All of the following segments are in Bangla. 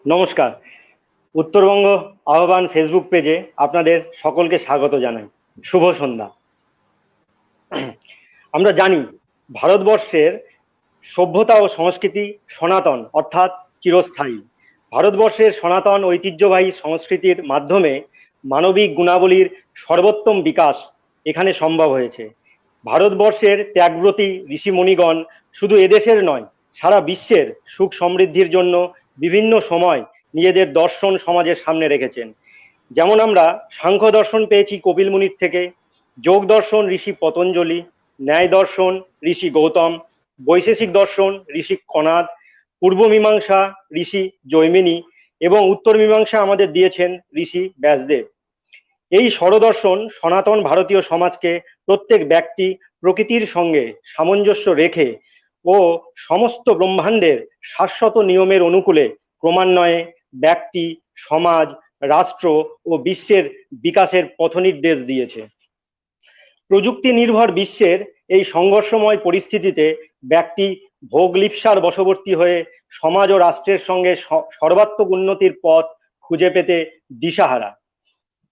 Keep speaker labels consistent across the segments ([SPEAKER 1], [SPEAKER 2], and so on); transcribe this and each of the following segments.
[SPEAKER 1] নমস্কার। উত্তরবঙ্গ আহ্বান ফেসবুক পেজে আপনাদের সকলকে স্বাগত জানাই। শুভ সন্ধ্যা। আমরা জানি ভারতবর্ষের সভ্যতা ও সংস্কৃতি সনাতন অর্থাৎ চিরস্থায়ী। ভারতবর্ষের সনাতন ঐতিহ্যবাহী সংস্কৃতির মাধ্যমে মানবিক গুণাবলীর সর্বোত্তম বিকাশ এখানে সম্ভব হয়েছে। ভারতবর্ষের ত্যাগব্রতী ঋষিমণিগণ শুধু এদেশের নয়, সারা বিশ্বের সুখ সমৃদ্ধির জন্য বিভিন্ন সময় নিজেদের দর্শন সমাজের সামনে রেখেছেন। যেমন আমরা সাংখ্য দর্শন পেয়েছি কপিল মুনির থেকে, যোগ দর্শন ঋষি পতঞ্জলি, ন্যায় দর্শন ঋষি গৌতম, বৈশেষিক দর্শন ঋষি কনাদ, পূর্ব মীমাংসা ঋষি জৈমিনী এবং উত্তর মীমাংসা আমাদের দিয়েছেন ঋষি ব্যাসদেব। এই স্বরদর্শন সনাতন ভারতীয় সমাজকে প্রত্যেক ব্যক্তি প্রকৃতির সঙ্গে সামঞ্জস্য রেখে ও সমস্ত ব্রহ্মাণ্ডের শাশ্বত নিয়মের অনুকূলে ক্রমান্বয়ে ব্যক্তি, সমাজ, রাষ্ট্র ও বিশ্বের বিকাশের পথনির্দেশ দিয়েছে। প্রযুক্তি নির্ভর বিশ্বের এই সংঘর্ষময় পরিস্থিতিতে ব্যক্তি ভোগলিপ্সার বশবর্তী হয়ে সমাজ ও রাষ্ট্রের সঙ্গে সর্বাত্মক উন্নতির পথ খুঁজে পেতে দিশাহারা।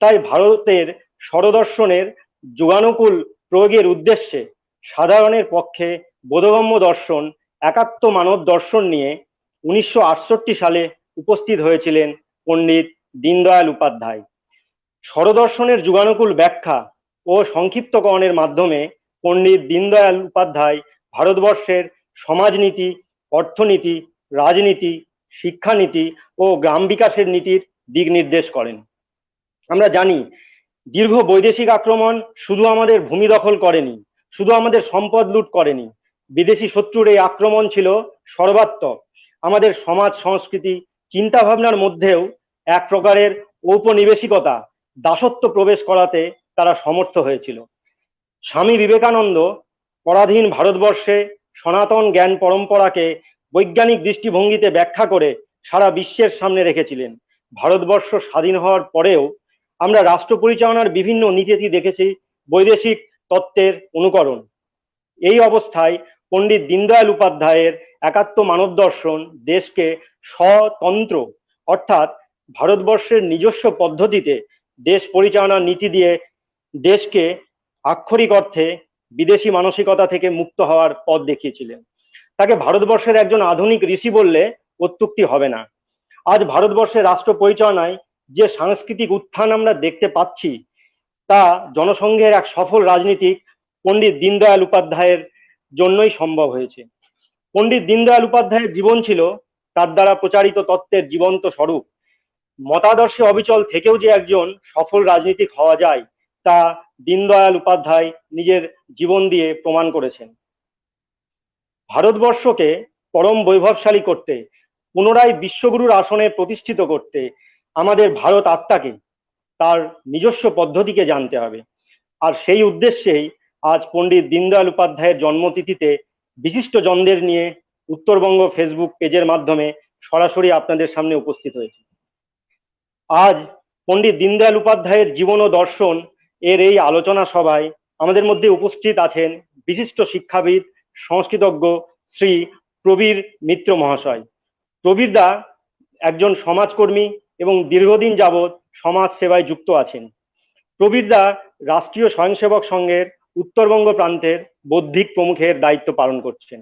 [SPEAKER 1] তাই ভারতের স্বরদর্শনের যুগানুকূল প্রয়োগের উদ্দেশ্যে সাধারণের পক্ষে বোধগম্য দর্শন একাত্ম মানব দর্শন নিয়ে 1968 সালে উপস্থিত হয়েছিলেন পণ্ডিত দীনদয়াল উপাধ্যায়। স্বরদর্শনের যুগানুকূল ব্যাখ্যা ও সংক্ষিপ্তকরণের মাধ্যমে পণ্ডিত দীনদয়াল উপাধ্যায় ভারতবর্ষের সমাজনীতি, অর্থনীতি, রাজনীতি, শিক্ষানীতি ও গ্রাম বিকাশের নীতির দিক নির্দেশ করেন। আমরা জানি দীর্ঘ বৈদেশিক আক্রমণ শুধু আমাদের ভূমি দখল করেনি, শুধু আমাদের সম্পদ লুট করেনি, বিদেশি শত্রুর এই আক্রমণ ছিল সর্বাত্মক। আমাদের সমাজ, সংস্কৃতি, চিন্তা ভাবনার মধ্যেও এক প্রকারের ঔপনিবেশিকতা, দাসত্ব প্রবেশ করাতে তারা সমর্থ হয়েছিল। স্বামী বিবেকানন্দ পরাধীন ভারতবর্ষে সনাতন জ্ঞান পরম্পরাকে বৈজ্ঞানিক দৃষ্টিভঙ্গিতে ব্যাখ্যা করে সারা বিশ্বের সামনে রেখেছিলেন। ভারতবর্ষ স্বাধীন হওয়ার পরেও আমরা রাষ্ট্র পরিচালনার বিভিন্ন নীতিতে দেখেছি বৈদেশিক তত্ত্বের অনুকরণ। এই অবস্থায় পণ্ডিত দীনদয়াল উপাধ্যায়ের একাত্ম মানব দর্শন দেশকে স্বতন্ত্র অর্থাৎ ভারতবর্ষের নিজস্ব পদ্ধতিতে দেশ পরিচালনার নীতি দিয়ে দেশকে আক্ষরিক অর্থে বিদেশি মানসিকতা থেকে মুক্ত হওয়ার পথ দেখিয়েছিলেন। তাকে ভারতবর্ষের একজন আধুনিক ঋষি বললে অত্যুক্তি হবে না। আজ ভারতবর্ষের রাষ্ট্র পরিচালনায় যে সাংস্কৃতিক উত্থান আমরা দেখতে পাচ্ছি তা জনসংঘের এক সফল রাজনীতিক পণ্ডিত দীনদয়াল উপাধ্যায়ের জন্যই সম্ভব হয়েছে। পণ্ডিত দীনদয়াল উপাধ্যায়ের জীবন ছিল তার দ্বারা প্রচারিত তত্ত্বের জীবন্ত স্বরূপ। মতাদর্শে অবিচল থেকেও যে একজন সফল রাজনীতিক হওয়া যায় তা দীনদয়াল উপাধ্যায় নিজের জীবন দিয়ে প্রমাণ করেছেন। ভারতবর্ষকে পরম বৈভবশালী করতে, পুনরায় বিশ্বগুরুর আসনে প্রতিষ্ঠিত করতে আমাদের ভারত আত্মাকে, তার নিজস্ব পদ্ধতিকে জানতে হবে। আর সেই উদ্দেশ্যেই আজ পণ্ডিত দীনদয়াল উপাধ্যায়ের জন্মতিথিতে বিশিষ্ট জনদের নিয়ে উত্তরবঙ্গ ফেসবুক পেজের মাধ্যমে সরাসরি আপনাদের সামনে উপস্থিত হয়েছে। আজ পণ্ডিত দীনদয়াল উপাধ্যায়ের জীবন ও দর্শন এর এই আলোচনা সভায় আমাদের মধ্যে উপস্থিত আছেন বিশিষ্ট শিক্ষাবিদ, সংস্কৃতজ্ঞ শ্রী প্রবীর মিত্র মহাশয়। প্রবীর দা একজন সমাজকর্মী এবং দীর্ঘদিন যাবৎ সমাজ সেবায় যুক্ত আছেন। প্রবীর দা রাষ্ট্রীয় স্বয়ংসেবক সংঘের উত্তরবঙ্গ প্রান্তের বৌদ্ধিক প্রমুখের দায়িত্ব পালন করছেন।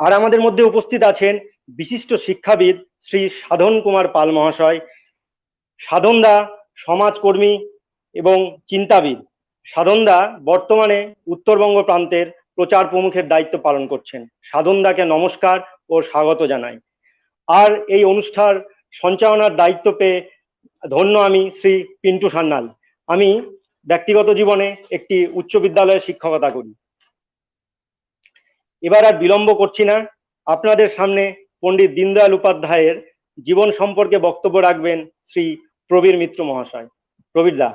[SPEAKER 1] আর আমাদের মধ্যে উপস্থিত আছেন বিশিষ্ট শিক্ষাবিদ শ্রী সাধন কুমার পাল মহাশয়। সাধনদা সমাজকর্মী এবং চিন্তাবিদ। সাধনদা বর্তমানে উত্তরবঙ্গ প্রান্তের প্রচার প্রমুখের দায়িত্ব পালন করছেন। সাধনদাকে নমস্কার ও স্বাগত জানাই। আর এই অনুষ্ঠান সঞ্চালনার দায়িত্ব পেয়ে ধন্য আমি শ্রী পিন্টু সান্যাল। আমি ব্যক্তিগত জীবনে একটি উচ্চ বিদ্যালয়ে শিক্ষকতা করি। এবার আর বিলম্ব করছি না, আপনাদের সামনে পণ্ডিত দীনদয়াল উপাধ্যায়ের জীবন সম্পর্কে বক্তব্য রাখবেন শ্রী প্রবীর মিত্র মহাশয়। প্রবীর দা।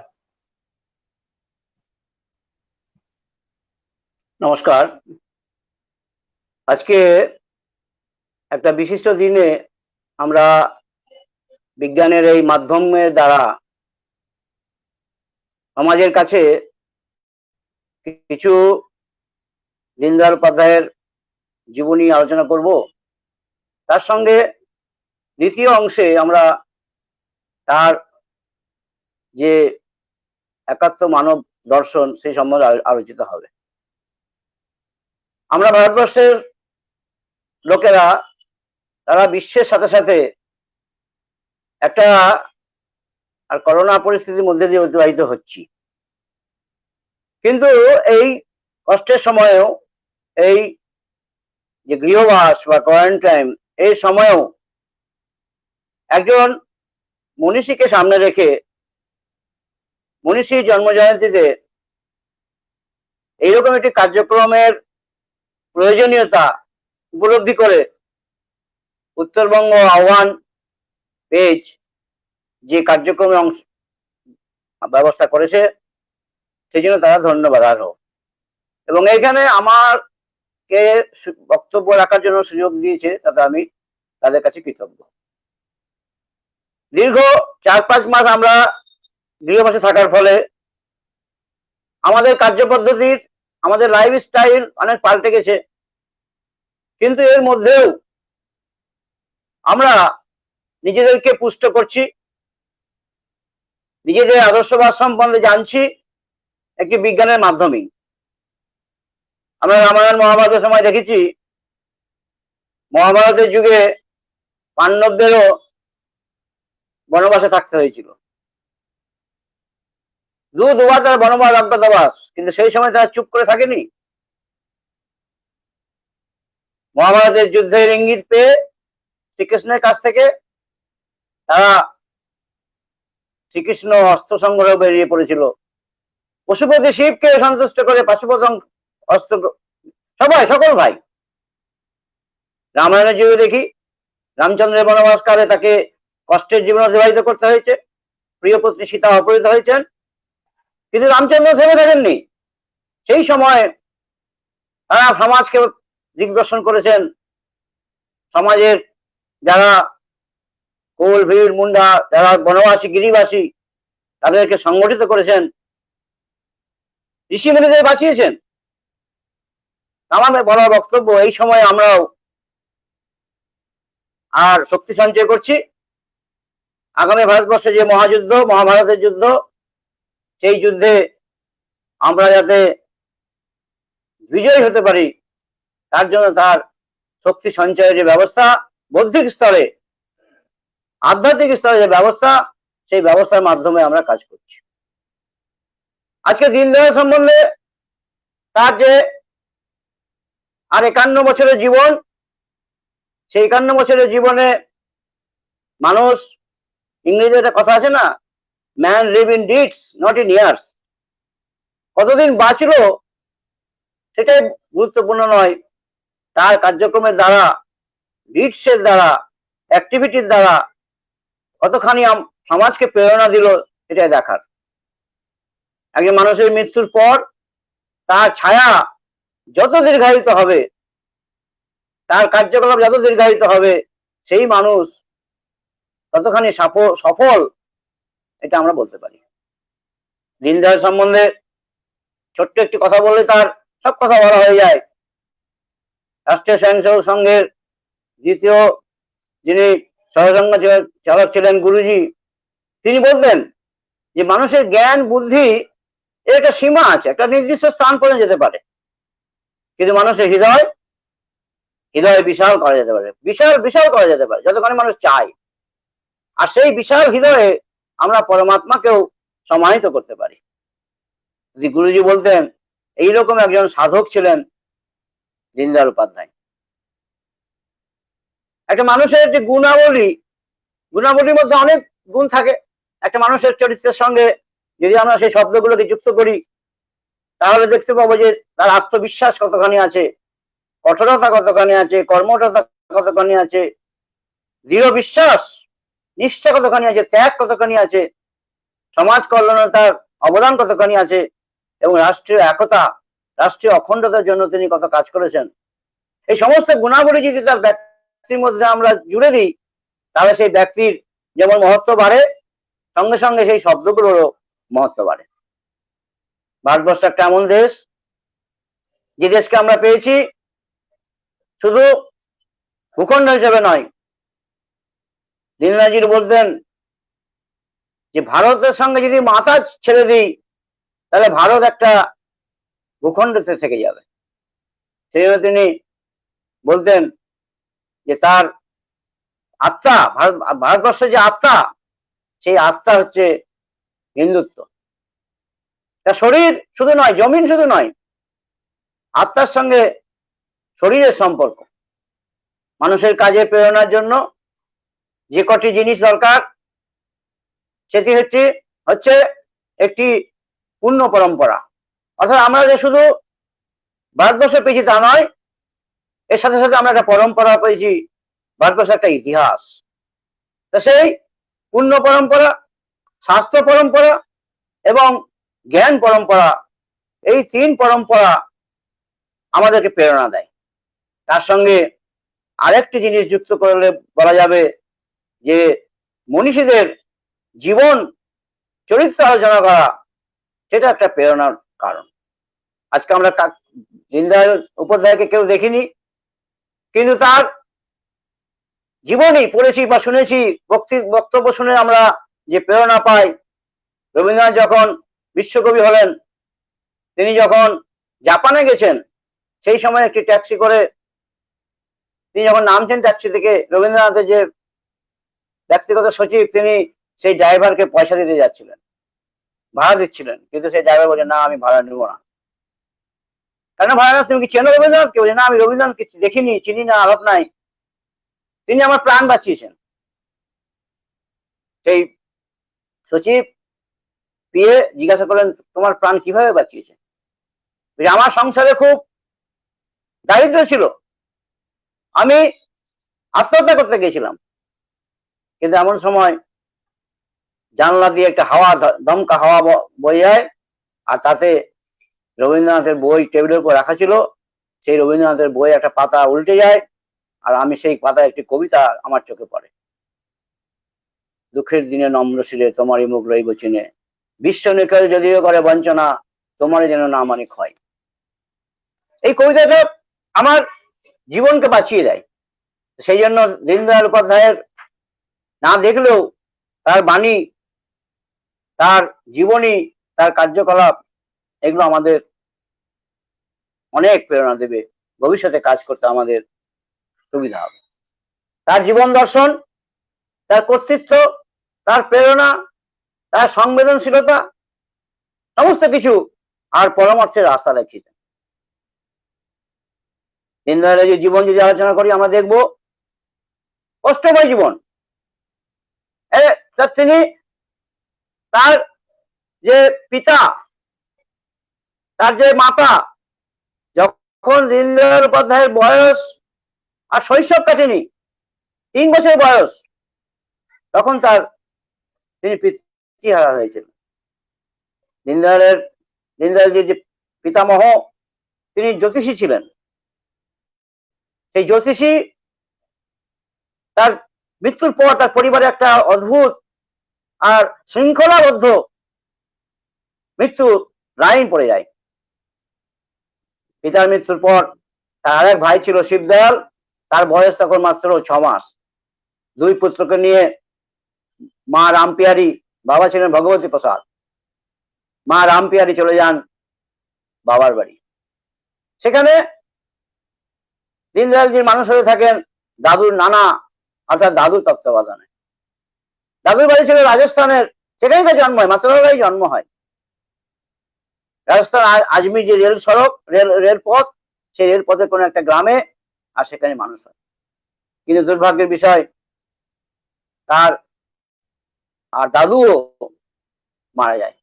[SPEAKER 2] নমস্কার। আজকে একটা বিশিষ্ট দিনে আমরা বিজ্ঞানের এই মাধ্যমের দ্বারা সমাজের কাছে কিছু দীনদয়াল উপাধ্যায়ের জীবনী আলোচনা করব। তার সঙ্গে দ্বিতীয় অংশে আমরা তার যে একাত্ম মানব দর্শন সেই সম্বন্ধে আলোচিত হবে। আমরা ভারতবর্ষের লোকেরা তারা বিশ্বের সাথে সাথে একটা আর করোনা পরিস্থিতির মধ্যে দিয়ে অতিবাহিত হচ্ছি, কিন্তু এই কষ্টের সময়েও, এই যে গৃহবাস বা কোয়ারেন্টাইন, এই সময়েও একজন মনীষীকে সামনে রেখে মনীষীর জন্মজয়ন্তীতে এইরকম একটি কার্যক্রমের প্রয়োজনীয়তা উপলব্ধি করে উত্তরবঙ্গ আহ্বান পেজ যে কার্যক্রমে অংশ ব্যবস্থা করেছে সেই জন্য তারা ধন্যবাদ আরো। এবং এখানে আমাকে বক্তব্য রাখার জন্য সুযোগ দিয়েছে, তাতে আমি তাদের কাছে কৃতজ্ঞ। দীর্ঘ 4-5 মাস আমরা গৃহবাসে থাকার ফলে আমাদের কার্যপদ্ধতির, আমাদের লাইফস্টাইল অনেক পাল্টে গেছে, কিন্তু এর মধ্যেও আমরা নিজেদেরকে পুষ্ট করছি, নিজেদের আদর্শবাদ সম্বন্ধে জানছি একটি বিজ্ঞানের মাধ্যমেই। আমরা রামায়ণ মহাভারতের সময় দেখেছি, মহাভারতের যুগে পাণ্ডবদেরও বনবাসে থাকতে হয়েছিল, দুবার তারা বনবাস অজ্ঞাতবাস, কিন্তু সেই সময় তারা চুপ করে থাকেনি। মহাভারতের যুদ্ধের ইঙ্গিত পেয়ে শ্রীকৃষ্ণের কাছ থেকে তারা, শ্রীকৃষ্ণ অস্ত্র সংগ্রহ বেরিয়ে পড়েছিল, পশুপতি শিবকে সন্তুষ্ট করে পাশুপতং অস্ত্র, সকল ভাই। রামায়ণের যুগে দেখি রামচন্দ্রের বনবাসকালে তাকে কষ্টের জীবন অতিবাহিত করতে হয়েছে, প্রিয় পত্নী সীতা অপহৃত হয়েছেন, কিন্তু রামচন্দ্র থেমে থাকেননি। সেই সময় তারা সমাজকে দিগদর্শন করেছেন, সমাজের যারা কোল ভিড় মুন্ডা, যারা বনবাসী গিরিবাসী, তাদেরকে সংগঠিত করেছেন, ঋষি মুনিদের বাঁচিয়েছেন। আমার বলার বক্তব্য, এই সময় আমরাও আর শক্তি সঞ্চয় করছি। আগামী ভারতবর্ষে যে মহাযুদ্ধ, মহাভারতের যুদ্ধ, সেই যুদ্ধে আমরা যাতে বিজয়ী হতে পারি, তার জন্য তার শক্তি সঞ্চয়ের যে ব্যবস্থা, বৌদ্ধিক স্তরে, আধ্যাত্মিক স্তরে যে ব্যবস্থা, সেই ব্যবস্থার মাধ্যমে আমরা কাজ করছি। আজকে দীনদয়াল সম্বন্ধে তার যে আর 51 বছরের জীবন, সেই 51 বছরের জীবনে মানুষ, ইংরেজিতে একটা কথা আছে না, man live in deeds not in years. কতদিন বাঁচলো সেটাই গুরুত্বপূর্ণ নয়, তার কার্যক্রমের দ্বারা, ডিডসের দ্বারা, অ্যাক্টিভিটির দ্বারা কতখানি সমাজকে প্রেরণা দিল সেটাই দেখার। একজন মানুষের মৃত্যুর পর তার ছায়া যত দীর্ঘায়িত হবে, তার কার্যকলাপ যত দীর্ঘায়িত হবে, সেই মানুষ ততখানি সফল, এটা আমরা বলতে পারি। দীনদয়াল সম্বন্ধে ছোট্ট একটি কথা বললে তার সব কথা বলা হয়ে যায়। রাষ্ট্রীয় স্বয়ংসেবক সংঘের দ্বিতীয় যিনি সহসংঘ চালক ছিলেন গুরুজি, তিনি বলতেন যে মানুষের জ্ঞান বুদ্ধি এর একটা সীমা আছে, একটা নির্দিষ্ট স্থান পর্যন্ত যেতে পারে, কিন্তু মানুষের হৃদয় বিশাল করা যেতে পারে, বিশাল করা যেতে পারে যতক্ষণ মানুষ চায়। আর সেই বিশাল হৃদয়ে আমরা পরমাত্মাকেও সমাহিত করতে পারি। যদি গুরুজি বলতেন, এইরকম একজন সাধক ছিলেন দীনদয়াল উপাধ্যায়। একটা মানুষের যে গুণাবলীর মধ্যে অনেক গুণ থাকে। একটা মানুষের চরিত্রের সঙ্গে যদি আমরা সেই শব্দগুলোকে যুক্ত করি, তাহলে দেখতে পাবো যে তার আত্মবিশ্বাস কতখানি আছে, কঠোরতা কতখানি আছে, কর্মঠতা কতখানি আছে, দৃঢ় বিশ্বাস, নিষ্ঠা কতখানি আছে, ত্যাগ কতখানি আছে, সমাজ কল্যাণে তার অবদান কতখানি আছে, এবং রাষ্ট্রীয় একতা, রাষ্ট্রীয় অখণ্ডতার জন্য তিনি কত কাজ করেছেন। এই সমস্ত গুণাবলী যদি তার ব্যক্তির মধ্যে আমরা জুড়ে দিই, তাহলে সেই ব্যক্তির যেমন মহত্ব বাড়ে, সঙ্গে সঙ্গে সেই শব্দগুলোরও মহত্ব বাড়ে। ভারতবর্ষ একটা এমন দেশ, যে দেশকে আমরা পেয়েছি শুধু ভূখণ্ড হিসেবে নয়, দীনদয়ালজি বলতেন যে ভারতের সঙ্গে যদি মাথা ছেড়ে দিই তাহলে ভারত একটা ভূখণ্ডতে থেকে যাবে। সেই জন্য তিনি বলতেন যে তার আত্মা, ভারতবর্ষের যে আত্মা, সেই আত্মা হচ্ছে হিন্দুত্ব। তা শরীর শুধু নয়, জমিন শুধু নয়, আত্মার সঙ্গে শরীরের সম্পর্ক। মানুষের কাজে প্রেরণার জন্য যে কটি জিনিস দরকার সেটি হচ্ছে একটি পূর্ণ পরম্পরা। অর্থাৎ আমরা যে শুধু ভারতবর্ষে পেয়েছি তা নয়, এর সাথে সাথে আমরা একটা পরম্পরা পেয়েছি, ভারতবর্ষের একটা ইতিহাস। তা সেই পূর্ণ পরম্পরা, স্বাস্থ্য পরম্পরা এবং জ্ঞান পরম্পরা, এই তিন পরম্পরা আমাদেরকে প্রেরণা দেয়। তার সঙ্গে আরেকটি জিনিস যুক্ত করলে বলা যাবে যে মনীষীদের জীবন চরিত্র আলোচনা করা, সেটা একটা প্রেরণার কারণ। আজকে আমরা দীনদয়াল উপাধ্যায়কে কেউ দেখিনি, কিন্তু তার জীবনী পড়েছি বা শুনেছি, বক্তব্য শুনে আমরা যে প্রেরণা পাই। রবীন্দ্রনাথ যখন বিশ্বকবি হলেন, তিনি যখন জাপানে গেছেন, সেই সময় একটি ট্যাক্সি করে তিনি যখন নামছেন ট্যাক্সি থেকে, রবীন্দ্রনাথের যে ব্যক্তিগত সচিব তিনি সেই ড্রাইভারকে পয়সা দিতে যাচ্ছিলেন, ভাড়া দিচ্ছিলেন, কিন্তু সেই ড্রাইভার বলে না, আমি ভাড়া নেবো না। কেন ভাড়া না? তুমি কি চেনো রবীন্দ্রনাথকে? বলে না, আমি রবীন্দ্রনাথকে দেখিনি, চিনি না, আলাপ নাই, তিনি আমার প্রাণ বাঁচিয়েছেন। সেই সচিব পেয়ে জিজ্ঞাসা করলেন, তোমার প্রাণ কিভাবে বাঁচিয়েছে? আমার সংসারে খুব দারিদ্র ছিল, আমি আত্মহত্যা করতে গিয়েছিলাম, কিন্তু এমন সময় জানলা দিয়ে একটা হাওয়া, দমকা হাওয়া বয়ে যায়, আর তাতে রবীন্দ্রনাথের বই টেবিলের উপর রাখা ছিল, সেই রবীন্দ্রনাথের বই একটা পাতা উল্টে যায়, আর আমি সেই পাতায় একটি কবিতা আমার চোখে পড়ে। দুঃখের দিনে নম্র শিরে তোমারই মুখ রইব চিনে, বিশ্ব নিকল যদিও করে বঞ্চনা, তোমারই যেন না মানে ক্ষয়। এই কবিতাটা আমার জীবনকে বাঁচিয়ে দেয়। সেই জন্য দীনদয়াল উপাধ্যায়ের না দেখলেও তার বাণী, তার জীবনী, তার কার্যকলাপ, এগুলো আমাদের অনেক প্রেরণা দেবে, ভবিষ্যতে কাজ করতে আমাদের সুবিধা হবে। তার জীবন দর্শন, তার কর্তৃত্ব, তার প্রেরণা, তার সংবেদনশীলতা, সমস্ত কিছু আর পরমার্থের রাস্তা দেখিয়েছেন। দীনদয়ালের যে জীবন যদি আলোচনা করি, আমরা দেখব কষ্টময় জীবন। তিনি তার যে পিতা, তার যে মাতা, যখন দীনদয়াল উপাধ্যায়ের বয়স আর শৈশব কাটেনি, 3 বছর বয়স, তখন তিনি পিতৃহারা হয়েছিলেন। দীনদয়ালজির যে পিতামহ, তিনি জ্যোতিষী ছিলেন। সেই জ্যোতিষী তার মৃত্যুর পর তার পরিবারে একটা অদ্ভুত আর শৃঙ্খলাবদ্ধ মৃত্যু লাইন পড়ে যায়। পিতার মৃত্যুর পর তার আরেক ভাই ছিল শিবদয়াল, তার বয়স তখন মাত্র 6 মাস। 2 পুত্রকে নিয়ে মা রামপিয়ারি, বাবা ছিলেন ভগবতী প্রসাদ, মা রামপিয়ারি চলে যান বাবার বাড়ি। সেখানে দীনদয়ালজির মানুষ হয়ে থাকেন দাদুর নানা, অর্থাৎ দাদুর তত্ত্বাবধানে। দাদুর বাড়ি ছিল রাজস্থানের, সেখানেই তার জন্ম হয়, মাত্রই জন্ম হয়। রাজস্থান আজমির যে রেল সড়ক, রেলপথ, সেই রেলপথের কোন একটা গ্রামে, আর সেখানে মানুষ হয়। কিন্তু দুর্ভাগ্যের বিষয়, তার আর দাদুও মারা যায়।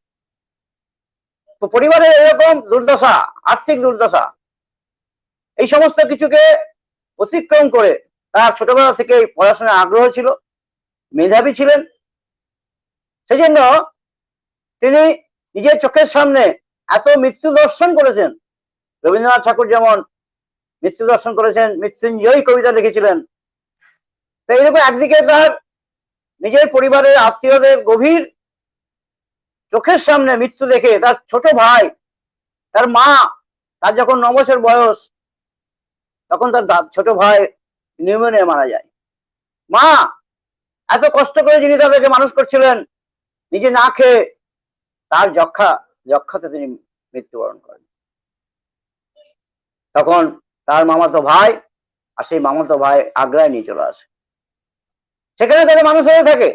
[SPEAKER 2] তো পরিবারের এরকম দুর্দশা, আর্থিক দুর্দশা, এই সমস্ত কিছুকে অতিক্রম করে তার ছোটবেলা থেকে পড়াশোনায় আগ্রহ ছিল, মেধাবী ছিলেন। সেজন্য তিনি নিজের চোখের সামনে এত মৃত্যু দর্শন করেছেন। রবীন্দ্রনাথ ঠাকুর যেমন মৃত্যু দর্শন করেছেন, মৃত্যুঞ্জয়ী কবিতা লিখেছিলেন। তো এইরকম একদিকে তার নিজের পরিবারের আত্মীয়দের গভীর চোখের সামনে মৃত্যু দেখে, তার ছোট ভাই, তার মা, তার যখন 9 বছর বয়স, তখন তার ছোট ভাই নিউমোনিয়া মারা যায়। মা এত কষ্ট করে যিনি তাদেরকে মানুষ করছিলেন, নিজে না খেয়ে, তার যক্ষাতে তিনি মৃত্যুবরণ করেন। তখন তার মামাতো ভাই, আর সেই মামাতো ভাই আগ্রায় নিয়ে চলে আসে, সেখানে তাকে মানুষ হয়ে থাকে।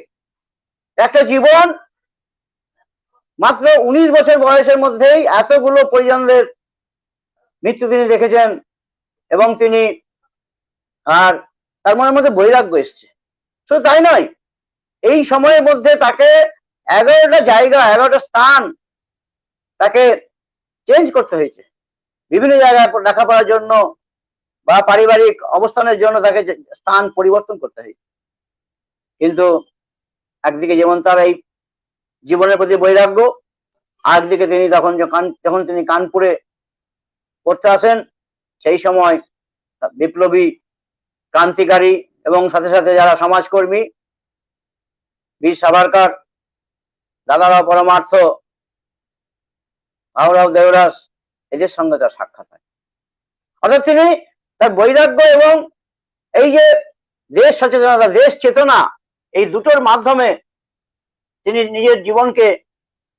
[SPEAKER 2] একটা জীবন মাত্র 19 বছর বয়সের মধ্যেই এতগুলো পরিজনদের মৃত্যু তিনি দেখেছেন, এবং তিনি আর তার মনের মধ্যে বৈরাগ্য এসছে। শুধু তাই নয়, এই সময়ের মধ্যে তাকে 11টা জায়গা, 11টা স্থান তাকে চেঞ্জ করতে হয়েছে। বিভিন্ন জায়গায় লেখাপড়ার জন্য বা পারিবারিক অবস্থানের জন্য তাকে স্থান পরিবর্তন করতে হয়েছে। কিন্তু একদিকে যেমন তার এই জীবনের প্রতি বৈরাগ্য, আরেকদিকে তিনি যখন তিনি কানপুরে পড়তে আসেন, সেই সময় বিপ্লবী, ক্রান্তিকারী এবং সাথে সাথে যারা সমাজকর্মী, বীর সাভারকার, দাদারাও পরমার্থ, ভাউরাও দেওরাস, এদের সঙ্গে তার সাক্ষাৎ হয়। অর্থাৎ তিনি তার বৈরাগ্য এবং এই যে দেশ সচেতনতা, দেশ চেতনা, এই দুটোর মাধ্যমে তিনি নিজের জীবনকে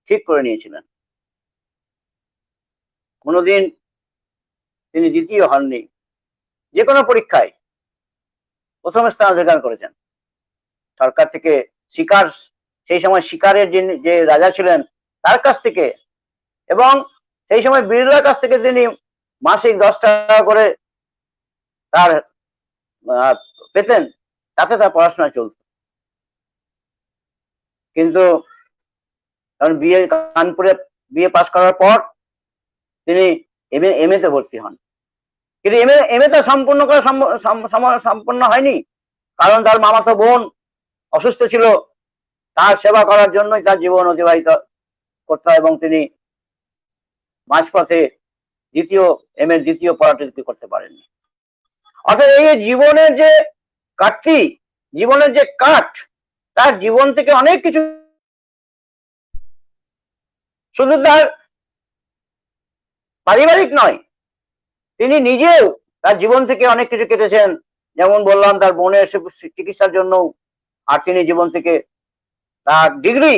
[SPEAKER 2] ঠিক করে নিয়েছিলেন। কোনোদিন তিনি দ্বিতীয় হননি, যে কোনো পরীক্ষায় প্রথম স্থান অধিকার করেছেন। সরকার থেকে শিকার, সেই সময় শিকারের যে রাজা ছিলেন তার কাছ থেকে, এবং সেই সময় বিড়লার কাছ থেকে তিনি মাসিক 10 টাকা করে তার পেতেন, তাতে তার পড়াশোনা চলত। কিন্তু কানপুরে বিএ পাশ করার পর তিনি এমএ তে ভর্তি হন। কিন্তু এমএ টা সম্পূর্ণ করা সম্পূর্ণ হয়নি, কারণ তার মামাতো বোন অসুস্থ ছিল, তার সেবা করার জন্যই তার জীবন অতিবাহিত করতে হয়, এবং তিনি মাঝপথে দ্বিতীয় পড়াটি করতে পারেননি। অর্থাৎ এই জীবনের যে কাটতি, জীবনের যে কাঠ, তার জীবন থেকে অনেক কিছু, শুধু তার পারিবারিক নয়, তিনি নিজেও তার জীবন থেকে অনেক কিছু কেটেছেন। যেমন বললাম, তার বোনের চিকিৎসার জন্য, আর তিনি জীবন থেকে তার ডিগ্রি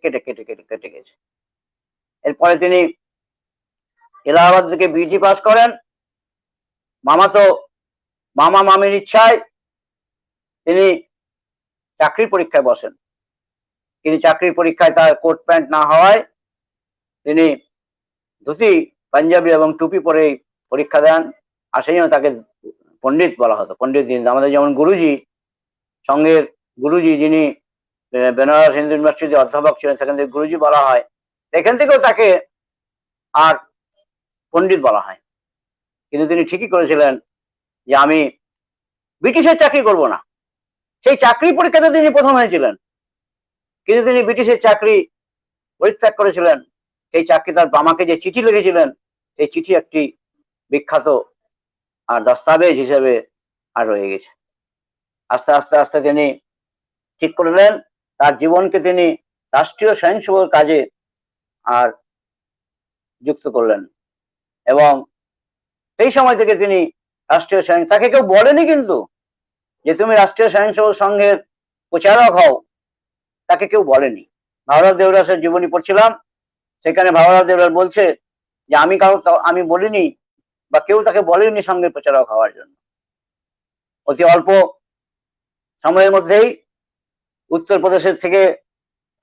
[SPEAKER 2] কেটে গেছে। এরপরে তিনি এলাহাবাদ থেকে বিটি পাস করেন। মামা মামির ইচ্ছায় তিনি চাকরির পরীক্ষায় বসেন, কিন্তু চাকরির পরীক্ষায় তার কোট প্যান্ট না হওয়ায় তিনি ধুতি, পাঞ্জাবি এবং টুপি পরে পরীক্ষা দেন, আর সেই জন্য তাকে পণ্ডিত বলা হতো। পণ্ডিত দিন, আমাদের যেমন গুরুজি, সঙ্গের গুরুজি যিনি বেনারস হিন্দু ইউনিভার্সিটির অধ্যাপক ছিলেন, সেখান থেকে গুরুজি বলা হয়, এখান থেকেও তাকে আর পণ্ডিত বলা হয়। কিন্তু তিনি ঠিকই করেছিলেন যে আমি ব্রিটিশের চাকরি করব না। সেই চাকরি পরীক্ষাতে তিনি প্রথম হয়েছিলেন, কিন্তু তিনি ব্রিটিশের চাকরি পরিত্যাগ করেছিলেন। সেই চাকরি তার আমাকে যে চিঠি লিখেছিলেন, এই চিঠি একটি বিখ্যাত আর দস্তাবেজ হিসেবে আর রয়ে গেছে। আস্তে আস্তে আস্তে তিনি ঠিক করলেন তার জীবনকে তিনি রাষ্ট্রীয় স্বয়ংসেবক কাজে আর যুক্ত করলেন, এবং সেই সময় থেকে তিনি রাষ্ট্রীয় স্বয়ং, তাকে কেউ বলেনি কিন্তু যে তুমি রাষ্ট্রীয় স্বয়ংসেবক সংঘের প্রচারক হও, তাকে কেউ বলেনি। ভাউরাও দেওরাসের জীবনী পড়ছিলাম, সেখানে ভাউরাও দেওরাস বলছে যে আমি বলিনি, বা কেউ তাকে বলেনি সংঘের প্রচারক হওয়ার জন্য। অতি অল্প সময়ের মধ্যেই উত্তরপ্রদেশের থেকে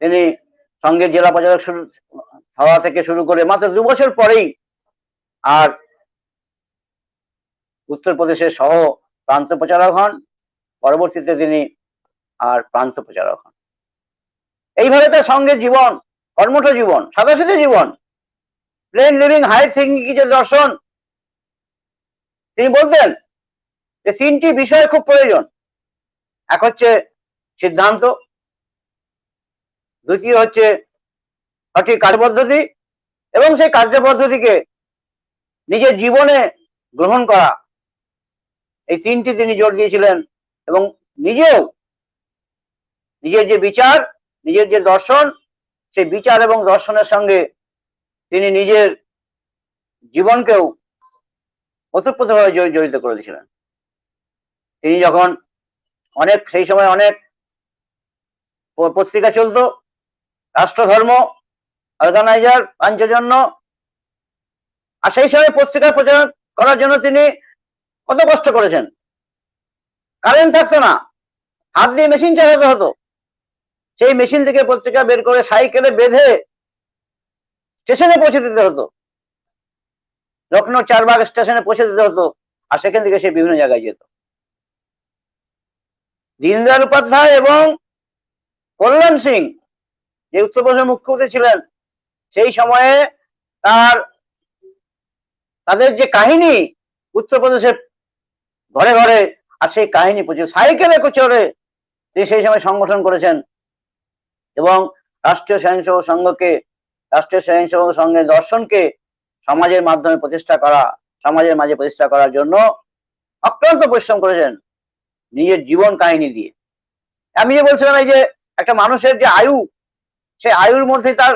[SPEAKER 2] তিনি সংঘের জেলা প্রচারক হওয়া থেকে শুরু করে মাত্র 2 বছর পরেই আর উত্তরপ্রদেশের সহ প্রান্ত প্রচারক হন। পরবর্তীতে তিনি আর প্রান্ত প্রচারক হন। এইভাবে তার সঙ্গে জীবন, কর্মঠ জীবন, সাদাসিধে জীবন, প্লেন লিভিং হাই থিঙ্কিং যে দর্শন। তিনি বলতেন যে 3টি বিষয় খুব প্রয়োজন। এক হচ্ছে সিদ্ধান্ত, দ্বিতীয় হচ্ছে সঠিক কার্যপদ্ধতি, এবং সেই কার্যপদ্ধতিকে নিজের জীবনে গ্রহণ করা। এই 3টি তিনি জোর দিয়েছিলেন, এবং নিজেও নিজের যে বিচার, নিজের যে দর্শন, সেই বিচার এবং দর্শনের সঙ্গে তিনি নিজের জীবনকেও ওতপ্রোতভাবে জড়িত করে দিয়েছিলেন। তিনি যখন সেই সময় অনেক পত্রিকা চলতো, রাষ্ট্রধর্ম, অর্গানাইজার, পাঞ্চজন্য। আর সেই সময় পত্রিকা প্রচার করার জন্য তিনি কত কষ্ট করেছেন। কারেন্ট থাকতো না, হাত দিয়ে মেশিন চালাতে হতো। সেই মেশিন থেকে পত্রিকা বের করে সাইকেলে বেঁধে স্টেশনে পৌঁছে দিতে হতো, লখনৌ চারবাগ স্টেশনে পৌঁছে দিতে হতো, আর সেখান থেকে সে বিভিন্ন জায়গায় যেত। দীনদয়াল উপাধ্যায় এবং কল্যাণ সিং, যে উত্তরপ্রদেশের মুখ্যমন্ত্রী ছিলেন, সেই সময়ে তাদের যে কাহিনী উত্তরপ্রদেশের ঘরে ঘরে, আর সেই কাহিনী প্রচুর সাইকেলে চড়ে তিনি সেই সময় সংগঠন করেছেন এবং রাষ্ট্রীয় স্বয়ংসেবক সংঘের দর্শনকে সমাজের মাধ্যমে সমাজের মাঝে প্রতিষ্ঠা করার জন্য অক্লান্ত পরিশ্রম করেছেন নিজের জীবন কাহিনী দিয়ে। আমি যে বলছিলাম, এই যে একটা মানুষের যে আয়ু, সেই আয়ুর মধ্যে তার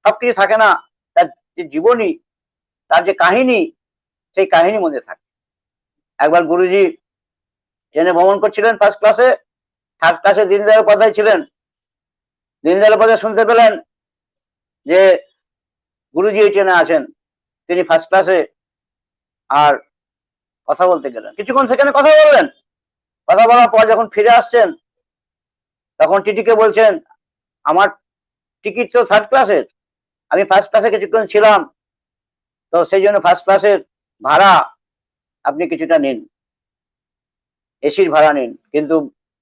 [SPEAKER 2] সবকিছু থাকে না, তার যে জীবনী, তার যে কাহিনী, সেই কাহিনীর মধ্যে থাকে। একবার গুরুজি ট্রেনে ভ্রমণ করছিলেন ফার্স্ট ক্লাসে, থার্ড ক্লাসে দীনদয়াল উপাধ্যায় ছিলেন। দীনদয়াল উপাধ্যায় শুনতে পেলেন যে গুরুজি এই ট্রেনে আছেন, তিনি ফার্স্ট ক্লাসে, আর কথা বলতে গেলেন। কিছুক্ষণ সেখানে কথা বললেন। কথা বলার পর যখন ফিরে আসছেন, তখন টিটিকে বলছেন, আমার টিকিট তো থার্ড ক্লাসের, আমি ফার্স্ট ক্লাসে কিছুক্ষণ ছিলাম, তো সেই জন্য ফার্স্ট ক্লাসের ভাড়া আপনি কিছুটা নিন, এসির ভাড়া নিন। কিন্তু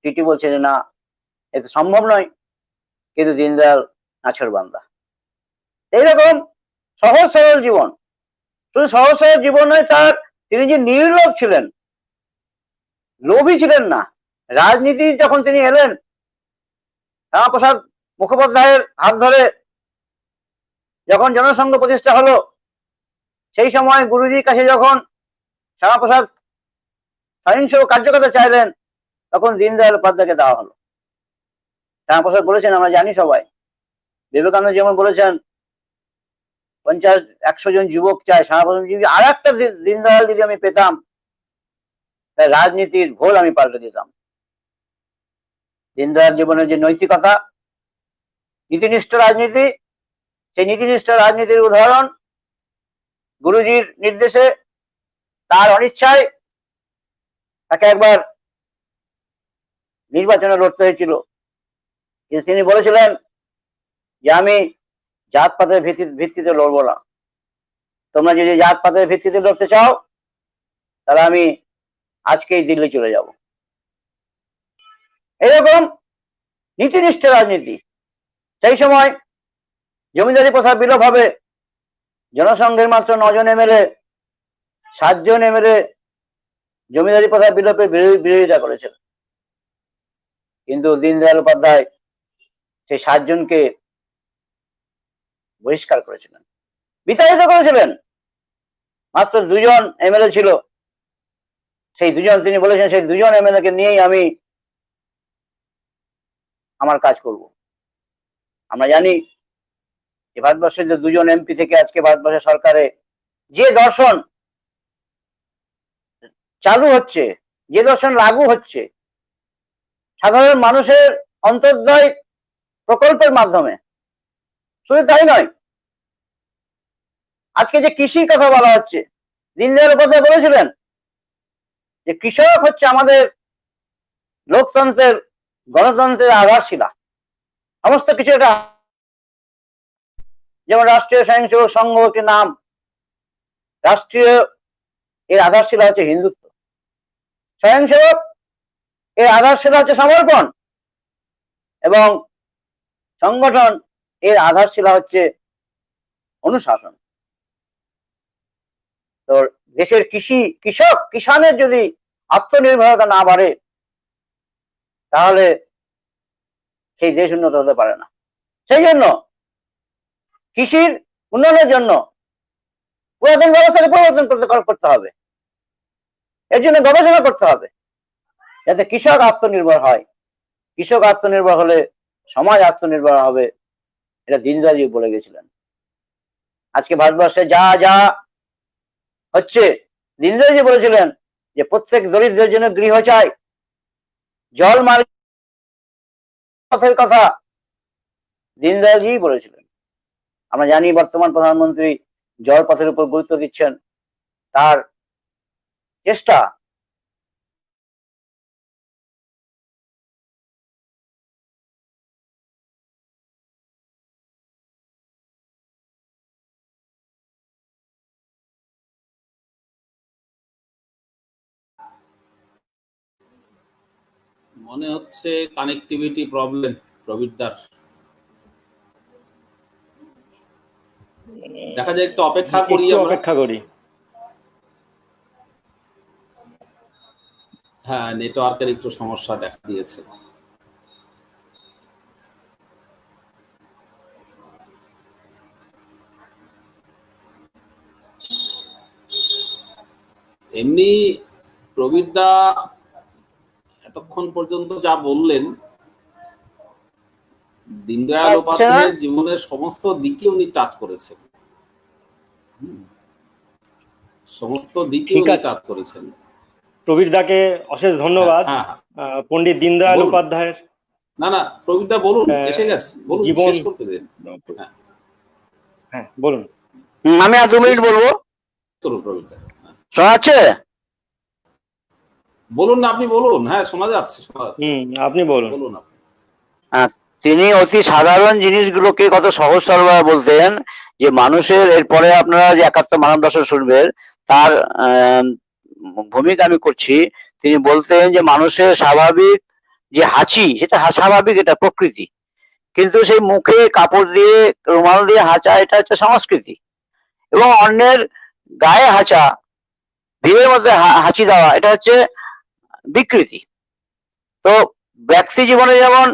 [SPEAKER 2] টিটি বলছে যে না, এতে সম্ভব নয়। কিন্তু দীনদয়াল নাছোড়বান্দা। এইরকম সহজ সরল জীবন, শুধু সহজ সরল জীবন নয়, তিনি যে নির্লোভ ছিলেন, লোভী ছিলেন না। রাজনীতি যখন তিনি এলেন, শ্যামাপ্রসাদ মুখোপাধ্যায়ের হাত ধরে যখন জনসংঘ প্রতিষ্ঠা হলো, সেই সময় গুরুজির কাছে যখন শ্যামাপ্রসাদ সহিংস কার্যকর্তা চাইলেন, তখন দীনদয়াল উপাধ্যায়কে দেওয়া হলো। শ্যামাপ্রসাদ বলেছেন, আমরা জানি সবাই, বিবেকানন্দ যেমন বলেছেন 50-100 জন যুবক চাই, শ্যামাপ্রসাদ যদি আর একটা দীনদয়াল যদি আমি পেতাম, তাই রাজনীতির ভোল আমি পাল্টে দিতাম। দীনদয়াল জীবনের যে নৈতিকতা, নীতিনিষ্ঠ রাজনীতি, সেই নীতিনিষ্ঠ রাজনীতির উদাহরণ গুরুজির নির্দেশে, তার অনিচ্ছায় তাকে একবার নির্বাচনে লড়তে হয়েছিল। কিন্তু তিনি বলেছিলেন যে আমি জাতপাতের ভিত্তিতে লড়বো না, তোমরা যদি জাতপাতের ভিত্তিতে লড়তে চাও, তাহলে আমি আজকেই দিল্লি চলে যাব। এরকম নীতিনিষ্ঠ রাজনীতি। সেই সময় জমিদারি প্রথা বিলোপ হবে, জনসংঘের মাত্র 9 জন এমএলএ, 7 জন এমএলএ জমিদারি প্রথা বিলোপের বিরোধিতা করেছেন। কিন্তু দীনদয়াল উপাধ্যায় সেই 7 জনকে বহিষ্কার করেছিলেন, বিতাড়িত করেছিলেন। মাত্র 2 জন এমএলএ ছিল, সেই 2 জন, তিনি বলেছেন সেই 2 জন এমএলএ কে নিয়েই আমি আমার কাজ করব। আমরা জানি যে ভারতবর্ষের যে 2 জন এমপি থেকে আজকে ভারতবর্ষের সরকারে যে দর্শন চালু হচ্ছে, যে দর্শন লাগু হচ্ছে, সাধারণ মানুষের অন্তর্দয় প্রকল্পের মাধ্যমে। শুধু তাই নয়, আজকে যে কৃষির কথা বলা হচ্ছে, দীনদয়াল উপাধ্যায় বলেছিলেন যে কৃষক হচ্ছে আমাদের লোকতন্ত্রের, গণতন্ত্রের আধারশিলা। সমস্ত কিছু এটা, যেমন রাষ্ট্রীয় স্বয়ংসেবক সংঘ একটি নাম, রাষ্ট্রীয় এর আধারশিলা হচ্ছে হিন্দুত্ব, স্বয়ংসেবক এর আধারশিলা হচ্ছে সমর্পণ, এবং সংগঠন এর আধারশিলা হচ্ছে অনুশাসন। তো দেশের কিষানের যদি আত্মনির্ভরতা না বাড়ে, তাহলে সেই দেশ উন্নত হতে পারে না। সেই জন্য কৃষির উন্নয়নের জন্য পুরাতন ব্যবস্থাকে পরিবর্তন করতে হবে। এর জন্য গবেষণা করতে হবে, যাতে কৃষক আত্মনির্ভর হয়। কৃষক আত্মনির্ভর হলে সমাজ আত্মনির্ভর হবে, এটা দীনদয়ালজি বলে গেছিলেন। আজকে ভারতবর্ষে যা যা হচ্ছে, দীনদয়ালজি বলেছিলেন যে প্রত্যেক দরিদ্রের জন্য গৃহ চাই, জল মার্গের কথা দীনদয়ালজি বলেছিলেন। আমরা জানি বর্তমান প্রধানমন্ত্রী জল পথের উপর গুরুত্ব দিচ্ছেন, তার চেষ্টা
[SPEAKER 3] মনে হচ্ছে কানেক্টিভিটি প্রবলেম প্রবীরদার। দেখা যায়, একটু অপেক্ষা করি,
[SPEAKER 1] অপেক্ষা করি।
[SPEAKER 3] হ্যাঁ, নেটওয়ার্কের একটু সমস্যা দেখা দিয়েছে। এমনি প্রবীরদা এতক্ষণ পর্যন্ত যা বললেন, দীনদয়াল উপাধ্যায়ের জীবনের সমস্ত দিকে উনি টাচ করেছেন, সমস্ত দিকে উনি টাচ করেছেন।
[SPEAKER 1] প্রবীরদাকে অশেষ ধন্যবাদ। পণ্ডিত দীনদয়াল উপাধ্যায়ের,
[SPEAKER 3] না প্রবীরদা বলুন, এসে গেছে, বলুন, শেষ করতে দিন।
[SPEAKER 1] হ্যাঁ বলুন।
[SPEAKER 2] আমি আর 2 মিনিট বলবো।
[SPEAKER 3] চলুন প্রবীরদা,
[SPEAKER 2] শোনা যাচ্ছে?
[SPEAKER 3] বলুন না, আপনি বলুন। হ্যাঁ, শোনা যাচ্ছে,
[SPEAKER 1] আপনি বলুন।
[SPEAKER 3] বলুন।
[SPEAKER 2] তিনি অতি সাধারণ জিনিসগুলোকে কত সহজ সরলভাবে বলতেন, যে মানুষের, এরপরে আপনারা যে 71 মানব দর্শন শুনবেন তার ভূমিকা আমি করছি। তিনি বলতেন যে মানুষের স্বাভাবিক যে হাঁচি, সেটা স্বাভাবিক, এটা প্রকৃতি, কিন্তু সেই মুখে কাপড় দিয়ে, রুমাল দিয়ে হাঁচা, এটা হচ্ছে সংস্কৃতি। এবং অন্যের গায়ে হাঁচা, ভিড়ের মধ্যে হাঁচি দেওয়া, এটা হচ্ছে বিকৃতি। তো ব্যক্তি জীবনে যেমন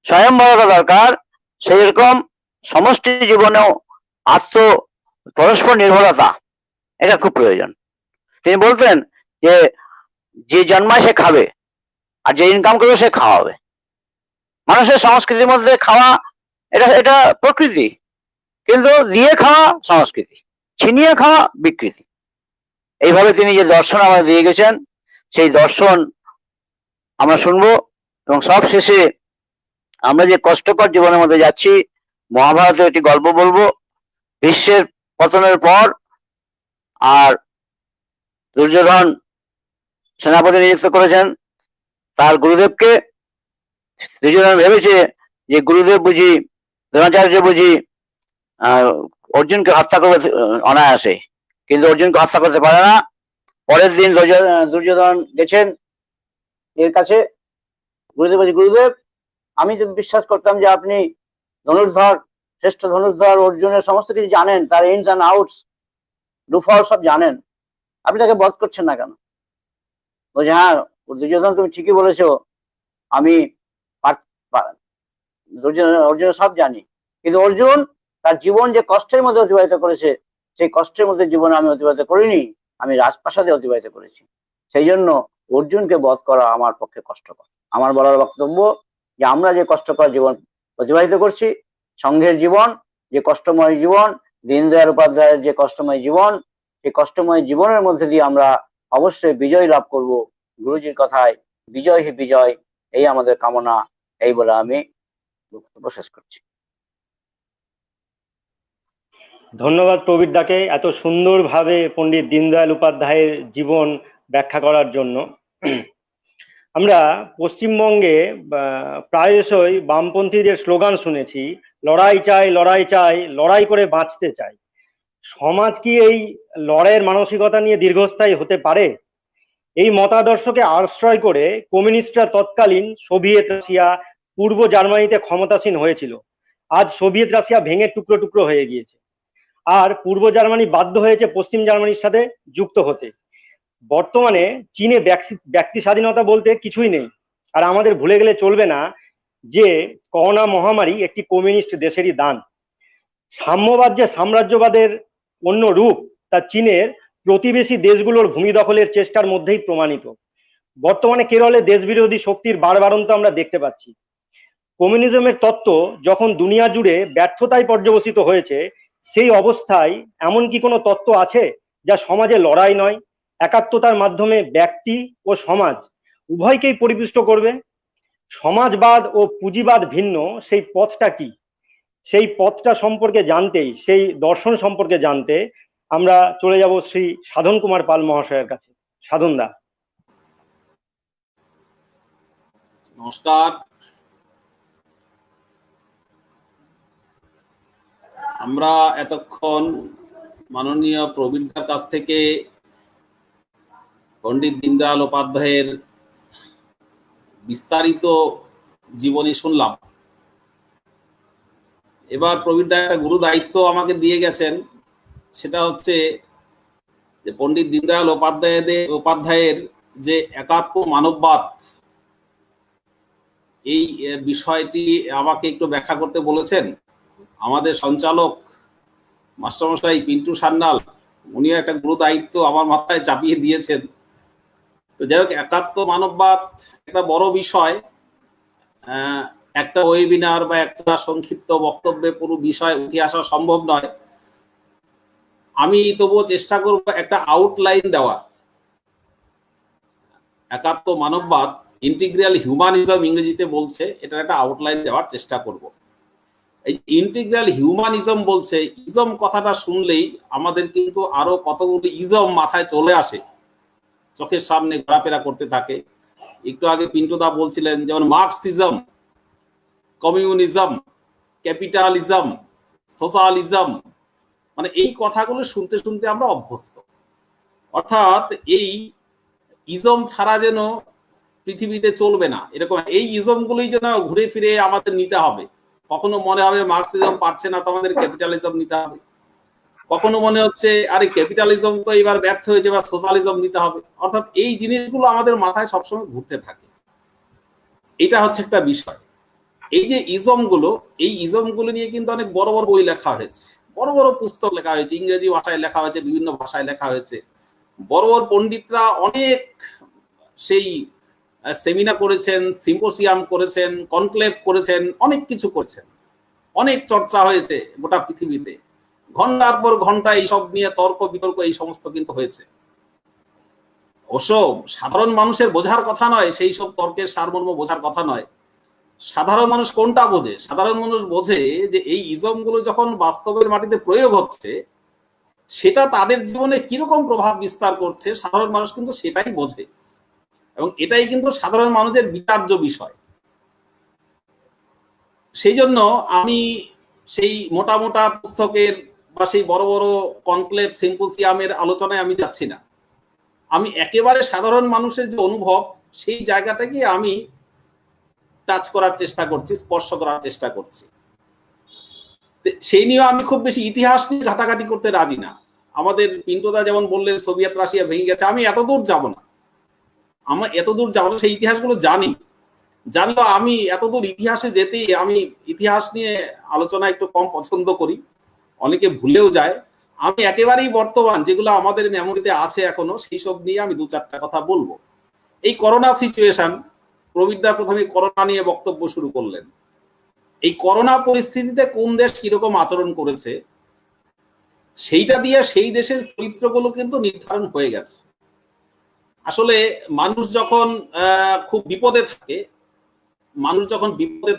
[SPEAKER 2] স্বয়ংবরতা দরকার, সেই রকম সমষ্টি জীবনেও পরস্পর নির্ভরতা, এটা খুব প্রয়োজন। তিনি বলতেন যে যে জন্মায় সে খাবে, আর যে ইনকাম করবে সে খাওয়াবে। মানুষের সংস্কৃতির মধ্যে খাওয়া, এটা প্রকৃতি, কিন্তু দিয়ে খাওয়া সংস্কৃতি, ছিনিয়ে খাওয়া বিকৃতি। এইভাবে তিনি যে দর্শন আমাদের দিয়ে গেছেন, সেই দর্শন আমরা শুনবো। এবং সব শেষে আমরা যে কষ্টকর জীবনের মধ্যে যাচ্ছি, মহাভারতের একটি গল্প বলবো। ভীষ্মের পতনের পর আর দুর্যোধন সেনাপতি নিযুক্ত করেছেন তার গুরুদেবকে। দুর্যোধন ভেবেছে যে গুরুদেব বুঝি, দ্রোণাচার্য বুঝি অর্জুনকে হত্যা করবে অনায়াসে, কিন্তু অর্জুনকে হত্যা করতে পারে না। পরের দিন দুর্যোধন গেছেন এর কাছে, গুরুদেব বলছে, গুরুদেব, আমি তো বিশ্বাস করতাম যে আপনি ধনুর্ধর, শ্রেষ্ঠ ধনুর্ধর, অর্জুনের সমস্ত কিছু জানেন, তার ইনস অ্যান্ড আউটস, ডুফল সব জানেন, আপনি তাকে বধ করছেন না কেন? বলছে, হ্যাঁ দুর্যোধন, তুমি ঠিকই বলেছো, আমি অর্জুনের সব জানি, কিন্তু অর্জুন তার জীবন যে কষ্টের মধ্যে অতিবাহিত করেছে, সেই কষ্টের মধ্যে জীবন আমি অতিবাহিত করিনি, আমি রাজপ্রাসাদে অতিবাহিত করেছি। সেই জন্য অর্জুনকে বধ করা আমার পক্ষে কষ্টকর। আমার বলার বক্তব্য যে আমরা যে কষ্টকর জীবন অতিবাহিত করছি, সংঘের জীবন যে কষ্টময় জীবন, দীনদয়াল উপাধ্যায়ের যে কষ্টময় জীবন, সেই কষ্টময় জীবনের মধ্যে দিয়ে আমরা অবশ্যই বিজয় লাভ করব। গুরুজির কথায় বিজয় হি বিজয়, এই আমাদের কামনা। এই বলে আমি বক্তব্য শেষ করছি।
[SPEAKER 1] ধন্যবাদ প্রবীরদাকে এত সুন্দরভাবে পণ্ডিত দীনদয়াল উপাধ্যায়ের জীবন ব্যাখ্যা করার জন্য। আমরা পশ্চিমবঙ্গে প্রায়শই বামপন্থীদের স্লোগান শুনেছি, লড়াই চাই, লড়াই চাই, লড়াই করে বাঁচতে চাই। সমাজ কি এই লড়াইয়ের মানসিকতা নিয়ে দীর্ঘস্থায়ী হতে পারে? এই মতাদর্শকে আশ্রয় করে কমিউনিস্টরা তৎকালীন সোভিয়েত রাশিয়া, পূর্ব জার্মানিতে ক্ষমতাসীন হয়েছিল। আজ সোভিয়েত রাশিয়া ভেঙে টুকরো টুকরো হয়ে গিয়েছে, আর পূর্ব জার্মানি বাধ্য হয়েছে পশ্চিম জার্মানির সাথে যুক্ত হতে। বর্তমানে চীনে ব্যক্তি স্বাধীনতা বলতে কিছুই নেই। আর আমাদের ভুলে গেলে চলবে না যে করোনা মহামারী একটি কমিউনিস্ট দেশেরই দান। সাম্যবাদ যে সাম্রাজ্যবাদের অন্য রূপ, তা চীনের প্রতিবেশী দেশগুলোর ভূমি দখলের চেষ্টার মধ্যেই প্রমাণিত। বর্তমানে কেরলে দেশবিরোধী শক্তির বাড়বাড়ন্ত আমরা দেখতে পাচ্ছি। কমিউনিজমের তত্ত্ব যখন দুনিয়া জুড়ে ব্যর্থতায় পর্যবসিত হয়েছে, সেই অবস্থায় এমন কি কোনো তত্ত্ব আছে যা সমাজে লড়াই নয়, একাত্মতার মাধ্যমে ব্যক্তি ও সমাজ উভয়কেই পরিপুষ্ট করবে। সমাজবাদ ও পুঁজিবাদ ভিন্ন, সেই পথটা কি, সেই পথটা সম্পর্কে জানতেই, সেই দর্শন সম্পর্কে জানতে আমরা চলে যাব শ্রী সাধন কুমার পাল মহাশয়ের কাছে। সাধনদা।
[SPEAKER 3] নমস্কার। আমরা এতক্ষণ মাননীয় প্রবীরদার কাছ থেকে পণ্ডিত দীনদয়াল উপাধ্যায়ের বিস্তারিত জীবনী শুনলাম। এবার প্রবীরদা একটা গুরু দায়িত্ব আমাকে দিয়ে গেছেন, সেটা হচ্ছে যে পণ্ডিত দীনদয়াল উপাধ্যায়ের যে একাত্ম মানববাদ, এই বিষয়টি আমাকে একটু ব্যাখ্যা করতে বলেছেন আমাদের সঞ্চালক মাস্টারমশাই পিন্টু সান্যাল। উনিও একটা গুরু দায়িত্ব আমার মাথায় চাপিয়ে দিয়েছেন। তো যাই হোক, একাত্ম মানববাদ একটা বড় বিষয়। একটা ওয়েবিনার বা একটা সংক্ষিপ্ত বক্তব্যে পুরো বিষয় উঠে আসা সম্ভব নয়। আমি তবুও চেষ্টা করব একটা আউটলাইন দেওয়া। একাত্ম মানববাদ, ইন্টিগ্রাল হিউম্যানিজম ইংরেজিতে বলছে, এটা একটা আউটলাইন দেওয়ার চেষ্টা করব। এই ইন্টিগ্রাল হিউম্যানিজম বলছে, ইজম কথাটা শুনলেই আমাদের কিন্তু আরো কতগুলো ইজম মাথায় চলে আসে, চোখের সামনে ঘোরাফেরা করতে থাকে। একটু আগে পিন্টুদা বলছিলেন যেমন মার্কসিজম, কমিউনিজম, ক্যাপিটালিজম, সোশ্যালিজম, মানে এই কথাগুলো শুনতে শুনতে আমরা অভ্যস্ত। অর্থাৎ এই ইজম ছাড়া যেন পৃথিবীতে চলবে না, এরকম এই ইজমগুলোই যেন ঘুরে ফিরে আমাদের নিতে হবে। কখনো মনে হবে মার্কসিজম পারছে না, তো আমাদের ক্যাপিটালিজম নিতে হবে। কখনো মনে হচ্ছে আরে ক্যাপিটালিজম তো এবার ব্যর্থ হয়েছে, বা সোশ্যালিজম নিতে হবে। অর্থাৎ এই জিনিসগুলো আমাদের মাথায় সবসময় ঘুরতে থাকে। এটা হচ্ছে একটা বিষয়। এই যে ইজমগুলো, এই ইজমগুলো নিয়ে কিন্তু অনেক বড় বড় বই লেখা হয়েছে, বড় বড় পুস্তক লেখা হয়েছে, ইংরেজি ভাষায় লেখা হয়েছে, বিভিন্ন ভাষায় লেখা হয়েছে। বড় বড় পণ্ডিতরা অনেক সেই সেমিনার করেছেন, সিম্পোসিয়াম করেছেন, কনক্লেভ করেছেন, অনেক কিছু করছেন, অনেক চর্চা হয়েছে গোটা পৃথিবীতে। ঘন্টার পর ঘন্টা এইসব নিয়ে তর্ক বিতর্ক এই সমস্ত কিন্তু হয়েছে। অবশ্য সাধারণ মানুষের বোঝার কথা নয়, সেই সব তর্কের সারমর্ম বোঝার কথা নয়। সাধারণ মানুষ কোনটা বোঝে? সাধারণ মানুষ বোঝে যে এই ইজমগুলো যখন বাস্তবের মাটিতে প্রয়োগ হচ্ছে, সেটা তাদের জীবনে কিরকম প্রভাব বিস্তার করছে, সাধারণ মানুষ কিন্তু সেটাই বোঝে। এবং এটাই কিন্তু সাধারণ মানুষের বিচার্য বিষয়। সেই জন্য আমি সেই মোটা মোটা পুস্তকের বা সেই বড় বড় কনক্লেভ সিম্পোসিয়ামের আলোচনায় আমি যাচ্ছি না। আমি একেবারে সাধারণ মানুষের যে অনুভব, সেই জায়গাটাকে আমি টাচ করার চেষ্টা করছি, স্পর্শ করার চেষ্টা করছি। সেই নিয়ে আমি খুব বেশি ইতিহাস নিয়ে ঘাটাঘাটি করতে রাজি না। আমাদের পিন্টুদা যেমন বললেন সোভিয়েত রাশিয়া ভেঙে গেছে, আমি এতদূর যাব না। আমার এতদূর যাব না, সেই ইতিহাসগুলো জানলো আমি এতদূর ইতিহাসে যেতেই, আমি ইতিহাস নিয়ে আলোচনা একটু কম পছন্দ করি, অনেকে ভুলেও যায়। আমি একেবারেই বর্তমান যেগুলো আমাদের মেমোরিতে আছে এখনো, সেই সব নিয়ে আমি দু চারটা কথা বলবো। এই করোনা সিচুয়েশন, প্রবীরদা প্রথমে করোনা নিয়ে বক্তব্য শুরু করলেন। এই করোনা পরিস্থিতিতে কোন দেশ কিরকম আচরণ করেছে, সেইটা দিয়ে সেই দেশের চরিত্রগুলো কিন্তু নির্ধারণ হয়ে গেছে। আসলে মানুষ যখন খুব বিপদে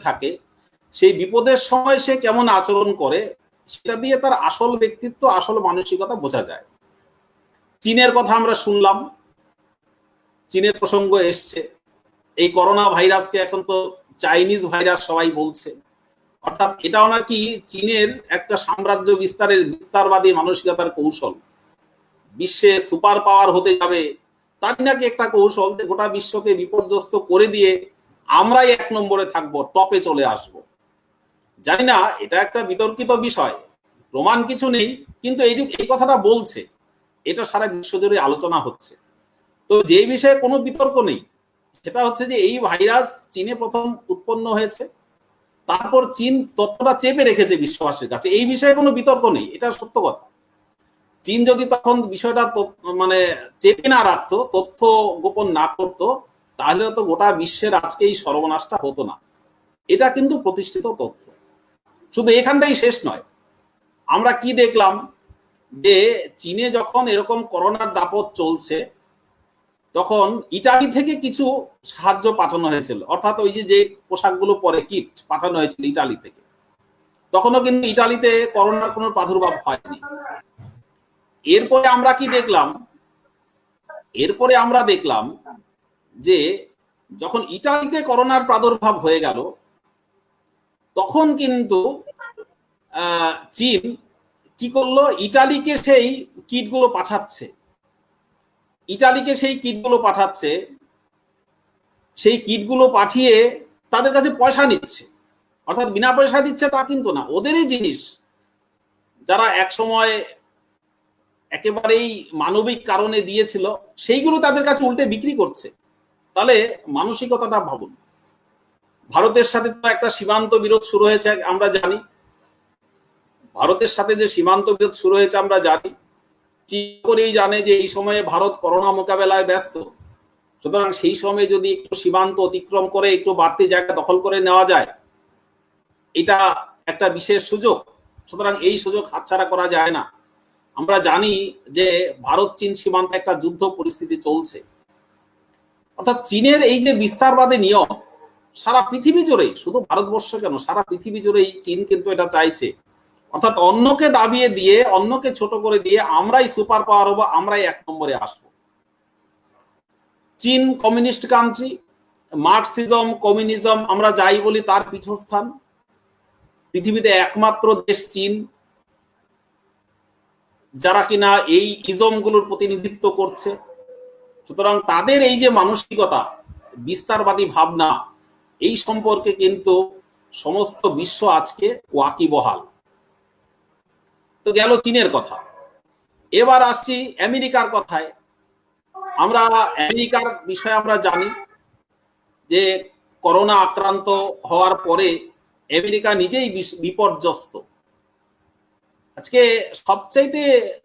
[SPEAKER 3] থাকে, সেই বিপদের সময় সে কেমন আচরণ করে, সেটা দিয়ে তার আসল ব্যক্তিত্ব, আসল মানসিকতা বোঝা যায়। চীনের কথা আমরা শুনলাম, চীনের প্রসঙ্গ এসছে। এই করোনা ভাইরাসকে এখন তো চাইনিজ ভাইরাস সবাই বলছে। অর্থাৎ এটাও নাকি চীনের একটা সাম্রাজ্য বিস্তারবাদী মানসিকতার কৌশল। বিশ্বে সুপার পাওয়ার হতে যাবে, তার নাকি একটা কৌশল, যে গোটা বিশ্বকে বিপর্যস্ত করে দিয়ে আমরাই 1 নম্বরে থাকবো, টপে চলে আসব। জানি না, এটা একটা বিতর্কিত বিষয়, প্রমাণ কিছু নেই, কিন্তু এই কথাটা বলছে, এটা সারা বিশ্ব জুড়ে আলোচনা হচ্ছে। তো যে বিষয়ে কোনো বিতর্ক নেই, সেটা হচ্ছে যে এই ভাইরাস চীনে প্রথম উৎপন্ন হয়েছে, তারপর চীন তথ্যটা চেপে রেখেছে বিশ্ববাসীর কাছে, এই বিষয়ে কোনো বিতর্ক নেই, এটা সত্য কথা। চীন যদি তখন বিষয়টা মানে চেপে না রাখতো, তথ্য গোপন না করতো, তাহলে তো গোটা বিশ্বের আজকে এই সর্বনাশটা হতো না। এটা কিন্তু প্রতিষ্ঠিত তথ্য। শুধু এখানটাই শেষ নয়, আমরা কি দেখলাম যে চীনে যখন এরকম করোনার দাপট চলছে, তখন ইটালি থেকে কিছু সাহায্য পাঠানো হয়েছিল, অর্থাৎ ওই যে পোশাকগুলো পরে কিট পাঠানো হয়েছিল ইটালি থেকে। তখনও কিন্তু ইটালিতে করোনার কোনো প্রাদুর্ভাব হয়নি। এরপরে আমরা দেখলাম যে যখন ইটালিতে করোনার প্রাদুর্ভাব হয়ে গেল, তখন কিন্তু চীন কি করলো, ইটালিকে সেই কিটগুলো পাঠাচ্ছে, সেই কিটগুলো পাঠিয়ে তাদের কাছে পয়সা নিচ্ছে। অর্থাৎ বিনা পয়সা দিচ্ছে তা কিন্তু না, ওদেরই জিনিস যারা এক সময় একেবারেই মানবিক কারণে দিয়েছিল সেইগুলো তাদের কাছে উল্টে বিক্রি করছে। তাহলে মানসিকতাটা ভাবুন। ভারতের সাথে তো একটা সীমান্ত বিরোধ শুরু হয়েছে, আমরা জানি। চীন করেই জানে যে এই সময়ে ভারত করোনা মোকাবেলায় ব্যস্ত, সুতরাং সেই সময় যদি একটু সীমান্ত অতিক্রম করে একটু বাড়তি জায়গা দখল করে নেওয়া যায়, এটা একটা বিশেষ সুযোগ। সুতরাং এই সুযোগ হাতছাড়া করা যায় না। আমরা জানি যে ভারত চীন সীমান্তে একটা যুদ্ধ পরিস্থিতি চলছে। অর্থাৎ চীনের এই যে বিস্তারবাদী নিয়ম সারা পৃথিবী জুড়েই, শুধু ভারতবর্ষ কেন, সারা পৃথিবী জুড়েই চীন কিন্তু এটা চাইছে। অর্থাৎ অন্যকে দাবিয়ে দিয়ে, অন্যকে ছোট করে দিয়ে আমরাই সুপার পাওয়ার হবো, আমরাই এক নম্বরে আসবো। চীন কমিউনিস্ট কান্ট্রি, মার্কসিজম কমিউনিজম আমরা যাই বলি তার পীঠস্থান। পৃথিবীতে একমাত্র দেশ চীন যারা কিনা এই ইজমগুলোর প্রতিনিধিত্ব করছে। সুতরাং তাদের এই যে মানসিকতা, বিস্তারবাদী ভাবনা, এই সম্পর্কে কিন্তু সমস্ত বিশ্ব আজকে ওয়াকিবহাল। তো গেল চীনের কথা, এবার আসছি আমেরিকার কথায়। আমরা আমেরিকার বিষয়ে আমরা জানি যে করোনা আক্রান্ত হওয়ার পরে আমেরিকা নিজেই বিপর্যস্ত। আজকে সবচাইতে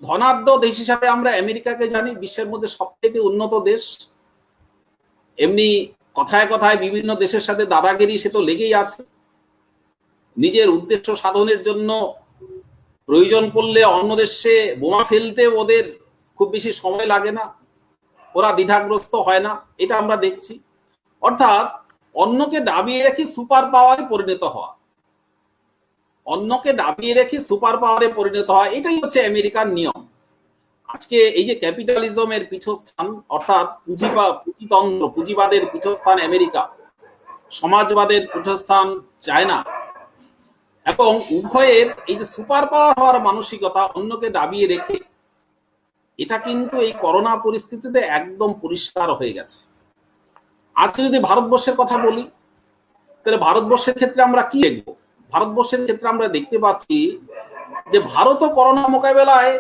[SPEAKER 3] ধনাঢ্য দেশ হিসাবে আমরা আমেরিকাকে জানি, বিশ্বের মধ্যে সবচাইতে উন্নত দেশ। এমনি কথায় কথায় বিভিন্ন দেশের সাথে দাদাগিরি সে তো লেগেই আছে। নিজের উদ্দেশ্য সাধনের জন্য প্রয়োজন পড়লে অন্য দেশে বোমা ফেলতে ওদের খুব বেশি সময় লাগে না, ওরা দ্বিধাগ্রস্ত হয় না, এটা আমরা দেখছি। অর্থাৎ অন্যকে দাবিয়ে রেখে সুপার পাওয়ারে পরিণত হওয়া, এটাই হচ্ছে আমেরিকার নিয়ম। আজকে এই যে ক্যাপিটালিজমের পীঠস্থান, অর্থাৎ পুঁজিবাদের পীঠস্থান আমেরিকা, সমাজবাদের পীঠস্থান চায়না, এবং উভয়ের এই যে সুপার পাওয়ার হওয়ার মানসিকতা, অন্যকে দাবিয়ে রেখে, এটা কিন্তু এই করোনা পরিস্থিতিতে একদম পরিষ্কার হয়ে গেছে। আজকে যদি ভারতবর্ষের কথা বলি, তাহলে ভারতবর্ষের ক্ষেত্রে আমরা কি দেখব? ভারতবর্ষের ক্ষেত্রে আমরা দেখতে পাচ্ছি যে ভারতও করোনা মোকাবেলায়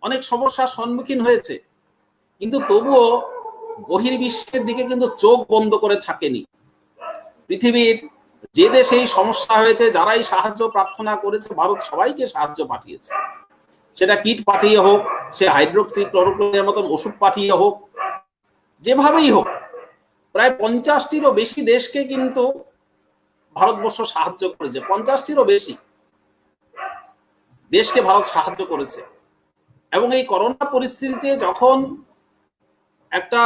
[SPEAKER 3] অনেক সমস্যার সম্মুখীন হয়েছে, কিন্তু তবুও বহির্বিশ্বের দিকে কিন্তু চোখ বন্ধ করে থাকেনি। পৃথিবীর যে দেশে এই সমস্যা হয়েছে, যারাই সাহায্য প্রার্থনা করেছে, ভারত সবাইকে সাহায্য পাঠিয়েছে। সেটা কিট পাঠিয়ে হোক, সে হাইড্রোক্সি ক্লোরোকুইনের মতন ওষুধ পাঠিয়ে হোক, যেভাবেই হোক, প্রায় 50টিরও বেশি দেশকে কিন্তু ভারতবর্ষ সাহায্য করেছে। 50টিরও বেশি দেশকে ভারত সাহায্য করেছে। এবং এই করোনা পরিস্থিতিতে যখন একটা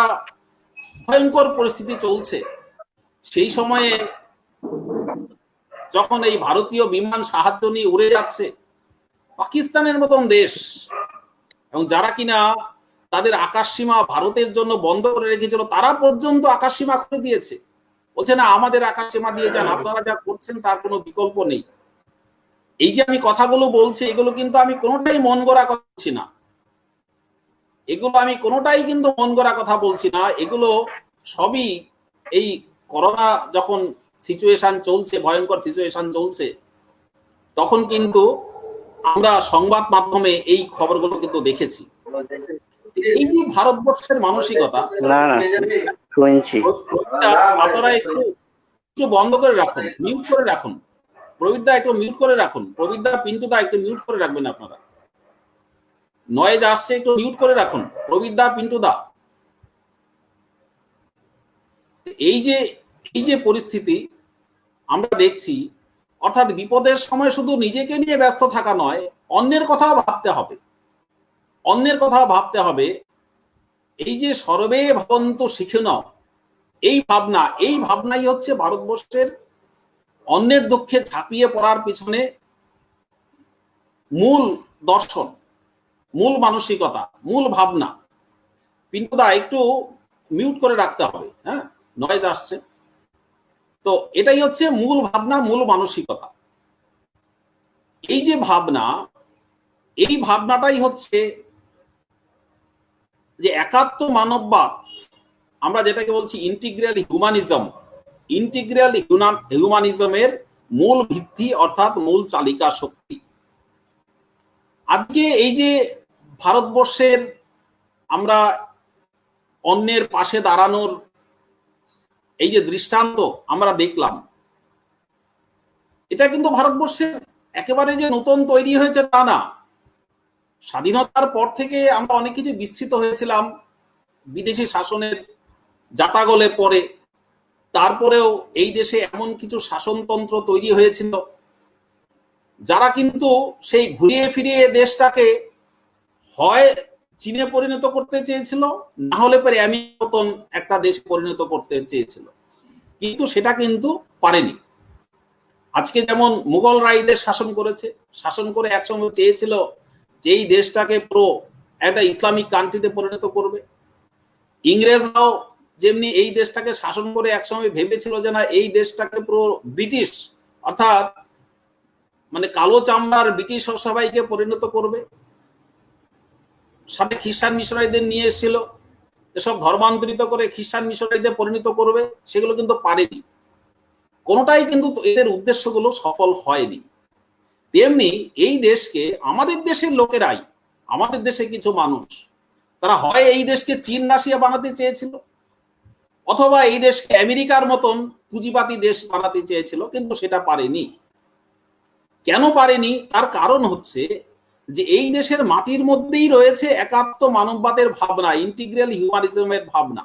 [SPEAKER 3] ভয়ঙ্কর পরিস্থিতি চলছে, সেই সময়ে যখন এই ভারতীয় বিমান সাহায্য নিয়ে উড়ে যাচ্ছে পাকিস্তানের মতন দেশ, এবং যারা কিনা তাদের আকাশসীমা ভারতের জন্য বন্ধ করে রেখেছিল, তারা পর্যন্ত আকাশসীমা করে দিয়েছে, বলছে না আমাদের আকাশসীমা দিয়ে যান, আপনারা যা করছেন তার কোনো বিকল্প নেই। এই যে আমি কথাগুলো বলছি, এগুলো কিন্তু আমি কোনোটাই মন গড়া কথা বলছি না, এগুলো সবই এই করোনা যখন সিচুয়েশন চলছে, ভয়ঙ্কর সিচুয়েশন চলছে, তখন কিন্তু আমরা সংবাদ মাধ্যমে এই খবরগুলো কিন্তু দেখেছি। এই যে ভারতবর্ষের মানসিকতা, আপনারা একটু বন্ধ করে রাখুন, মিউট করে রাখুন, প্রবীরদা একটু মিউট করে রাখুন, প্রবীরদা, পিন্টুদা একটু মিউট করে রাখবেন, আপনারা নয়েজ আসছে, একটু মিউট করে রাখুন, প্রবীরদা, পিন্টুদা। এই যে পরিস্থিতি আমরা দেখছি, অর্থাৎ বিপদের সময় শুধু নিজেকে নিয়ে ব্যস্ত থাকা নয়, অন্যের কথাও ভাবতে হবে। এই যে সর্বে ভবন্তু শিখিনঃ, এই ভাবনাই হচ্ছে ভারতবর্ষের অন্যের দুঃখে ঝাঁপিয়ে পড়ার পিছনে মূল দর্শন, মূল মানসিকতা, মূল ভাবনা। পিন্টুদা একটু মিউট করে রাখতে হবে, হ্যাঁ, নয়েজ আসছে। তো এটাই হচ্ছে মূল ভাবনা, মূল মানসিকতা। এই যে ভাবনা, এই ভাবনাটাই হচ্ছে যে একাত্ম মানববাদ, আমরা যেটাকে বলছি ইন্টিগ্রাল হিউম্যানিজম, ইন্টিগ্রাল হিউম্যানিজমের মূল ভিত্তি অর্থাৎ মূল চালিকা শক্তি। আজকে এই যে ভারতবর্ষের আমরা অন্যের পাশে দাঁড়ানোর এই যে দৃষ্টান্ত আমরা দেখলাম, এটা কিন্তু ভারতবর্ষের একেবারে যে নতুন তৈরি হয়েছে তা না। স্বাধীনতার পর থেকে আমরা অনেক কিছু বিস্মিত হয়েছিলাম বিদেশি শাসনের জাতাগলে পরে। তারপরেও এই দেশে এমন কিছু শাসনতন্ত্র তৈরি হয়েছিল যারা কিন্তু সেই ঘুরিয়ে ফিরিয়ে দেশটাকে হয় চীনে পরিণত করতে চেয়েছিল, না হলে পরে আমেরিকার মতন একটা দেশে পরিণত করতে চেয়েছিল, কিন্তু সেটা কিন্তু পারেনি। আজকে যেমন মুঘলরা এই দেশ শাসন করেছে, শাসন করে একসময় চেয়েছিল যে এই দেশটাকে পুরো একটা ইসলামিক কান্ট্রিতে পরিণত করবে। ইংরেজরাও যেমনি এই দেশটাকে শাসন করে একসময় ভেবেছিল যে না এই দেশটাকে পুরো ব্রিটিশ অর্থাৎ মানে কালো চামড়ার ব্রিটিশ সবাইকে পরিণত করবে। সাথে খ্রিস্টান মিশনারিদের নিয়ে এসেছিল, এসব ধর্মান্তরিত করে খ্রিস্টান মিশনারিদের পরিণত করবে, সেগুলো কিন্তু পারেনি। কোনোটাই কিন্তু এদের উদ্দেশ্যগুলো সফল হয়নি। তেমনি এই দেশকে আমাদের দেশের লোকেরাই, আমাদের দেশে কিছু মানুষ তারা হয় এই দেশকে চীন রাশিয়া বানাতে চেয়েছিল, অথবা এই দেশকে আমেরিকার মতন পুঁজিবাদী দেশ বানাতে চেয়েছিল, কিন্তু সেটা পারেনি। কেন পারেনি? তার কারণ হচ্ছে যে এই দেশের মাটির মধ্যেই রয়েছে একাত্ম মানববাদের ভাবনা, ইন্টিগ্রাল হিউম্যানিজমের ভাবনা।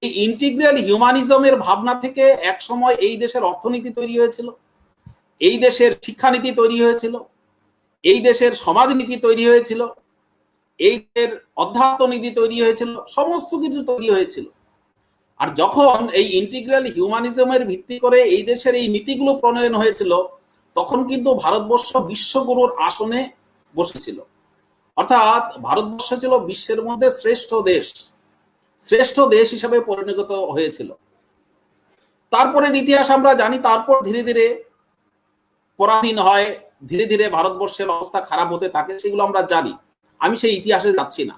[SPEAKER 3] এই ইন্টিগ্রাল হিউম্যানিজমের ভাবনা থেকে এক সময় এই দেশের অর্থনীতি তৈরি হয়েছিল, এই দেশের শিক্ষানীতি তৈরি হয়েছিল, এই দেশের সমাজনীতি তৈরি হয়েছিল, এই দেশের অধ্যাত্মনীতি তৈরি হয়েছিল, সমস্ত কিছু তৈরি হয়েছিল। আর যখন এই ইন্টিগ্রাল হিউম্যানিজমের ভিত্তি করে এই দেশের এই নীতিগুলো প্রণয়ন হয়েছিল, তখন কিন্তু ভারতবর্ষ বিশ্বগুরুর আসনে বসেছিল। অর্থাৎ ভারতবর্ষ ছিল বিশ্বের মধ্যে শ্রেষ্ঠ দেশ হিসেবে পরিণত হয়েছিল। তারপরের ইতিহাস আমরা জানি, তারপর ধীরে ধীরে পরাধীন হয়, ধীরে ধীরে ভারতবর্ষের অবস্থা খারাপ হতে থাকে, সেগুলো আমরা জানি। আমি সেই ইতিহাসে যাচ্ছি না।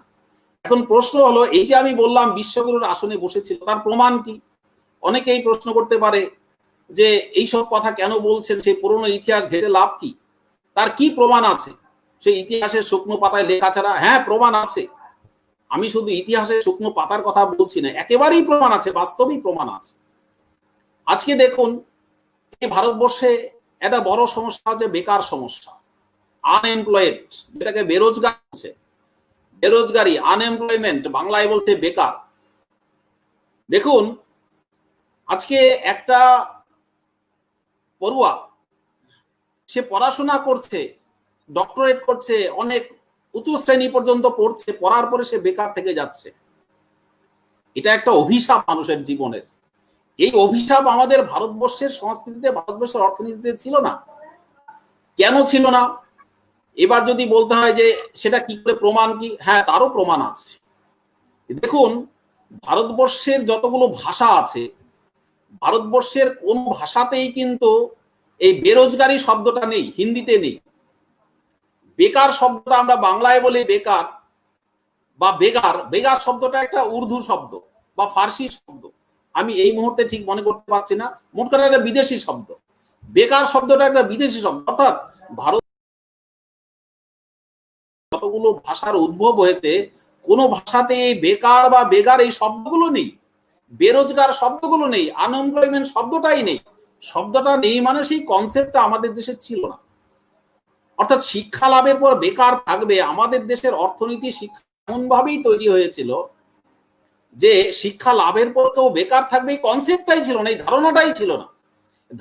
[SPEAKER 3] এখন প্রশ্ন হলো, এই যে আমি বললাম বিশ্বগুরুর আসনে বসেছিল, তার প্রমাণ কি? অনেকেই প্রশ্ন করতে পারে যে এইসব কথা কেন বলছেন, সেই পুরনো ইতিহাস ঘেটে লাভ কি? তার কি প্রমাণ আছে? সেই ইতিহাসের শুকনো পাতায় লেখা ছাড়া? হ্যাঁ, প্রমাণ আছে। আমি শুধু ইতিহাসের শুকনো পাতার কথা বলছি না, একেবারেই প্রমাণ আছে, বাস্তবিক প্রমাণ আছে। আজকে দেখুন, এই ভারতবর্ষে একটা বড় সমস্যা হচ্ছে বেকার সমস্যা, আনএমপ্লয়েড, যেটাকে বেরোজগার আছে, বেরোজগারি, আনএমপ্লয়মেন্ট, বাংলায় বলতে বেকার। দেখুন, আজকে একটা পড়ুয়া, সে পড়াশোনা করছে, ডক্টরেট করছে, অনেক উঁচু শ্রেণী পর্যন্ত পড়ছে, পড়ার পরে সে বেকার থেকে যাচ্ছে। এটা একটা অভিশাপ মানুষের জীবনের। এই অভিশাপ আমাদের ভারতবর্ষের সংস্কৃতিতে, ভারতবর্ষের অর্থনীতিতে ছিল না। কেন ছিল না? এবার যদি বলতে হয় যে সেটা কি করে, প্রমাণ কি? হ্যাঁ, তারও প্রমাণ আছে। দেখুন, ভারতবর্ষের যতগুলো ভাষা আছে, ভারতবর্ষের কোন ভাষাতেই কিন্তু এই বেরোজগারি শব্দটা নেই, হিন্দিতে নেই। বেকার শব্দটা আমরা বাংলায় বলি বেকার বা বেগার, বেগার শব্দটা একটা উর্দু শব্দ বা ফার্সি শব্দ, আমি এই মুহূর্তে ঠিক মনে করতে পারছি না, মোট কথা একটা বিদেশি শব্দ। বেকার শব্দটা একটা বিদেশি শব্দ। অর্থাৎ ভারত যতগুলো ভাষার উদ্ভব হয়েছে, কোন ভাষাতে বেকার বা বেগার এই শব্দগুলো নেই, বেরোজগার শব্দগুলো নেই, আনএমপ্লয়মেন্ট শব্দটাই নেই। শব্দটা নেই মানে সেই কনসেপ্টটা আমাদের দেশে ছিল না। অর্থাৎ শিক্ষা লাভের পর বেকার থাকবে, আমাদের দেশের অর্থনীতি শিক্ষা এমন ভাবেই তৈরি হয়েছিল যে শিক্ষা লাভের পর কেউ বেকার থাকবে এই কনসেপ্টটাই ছিল না, এই ধারণাটাই ছিল না।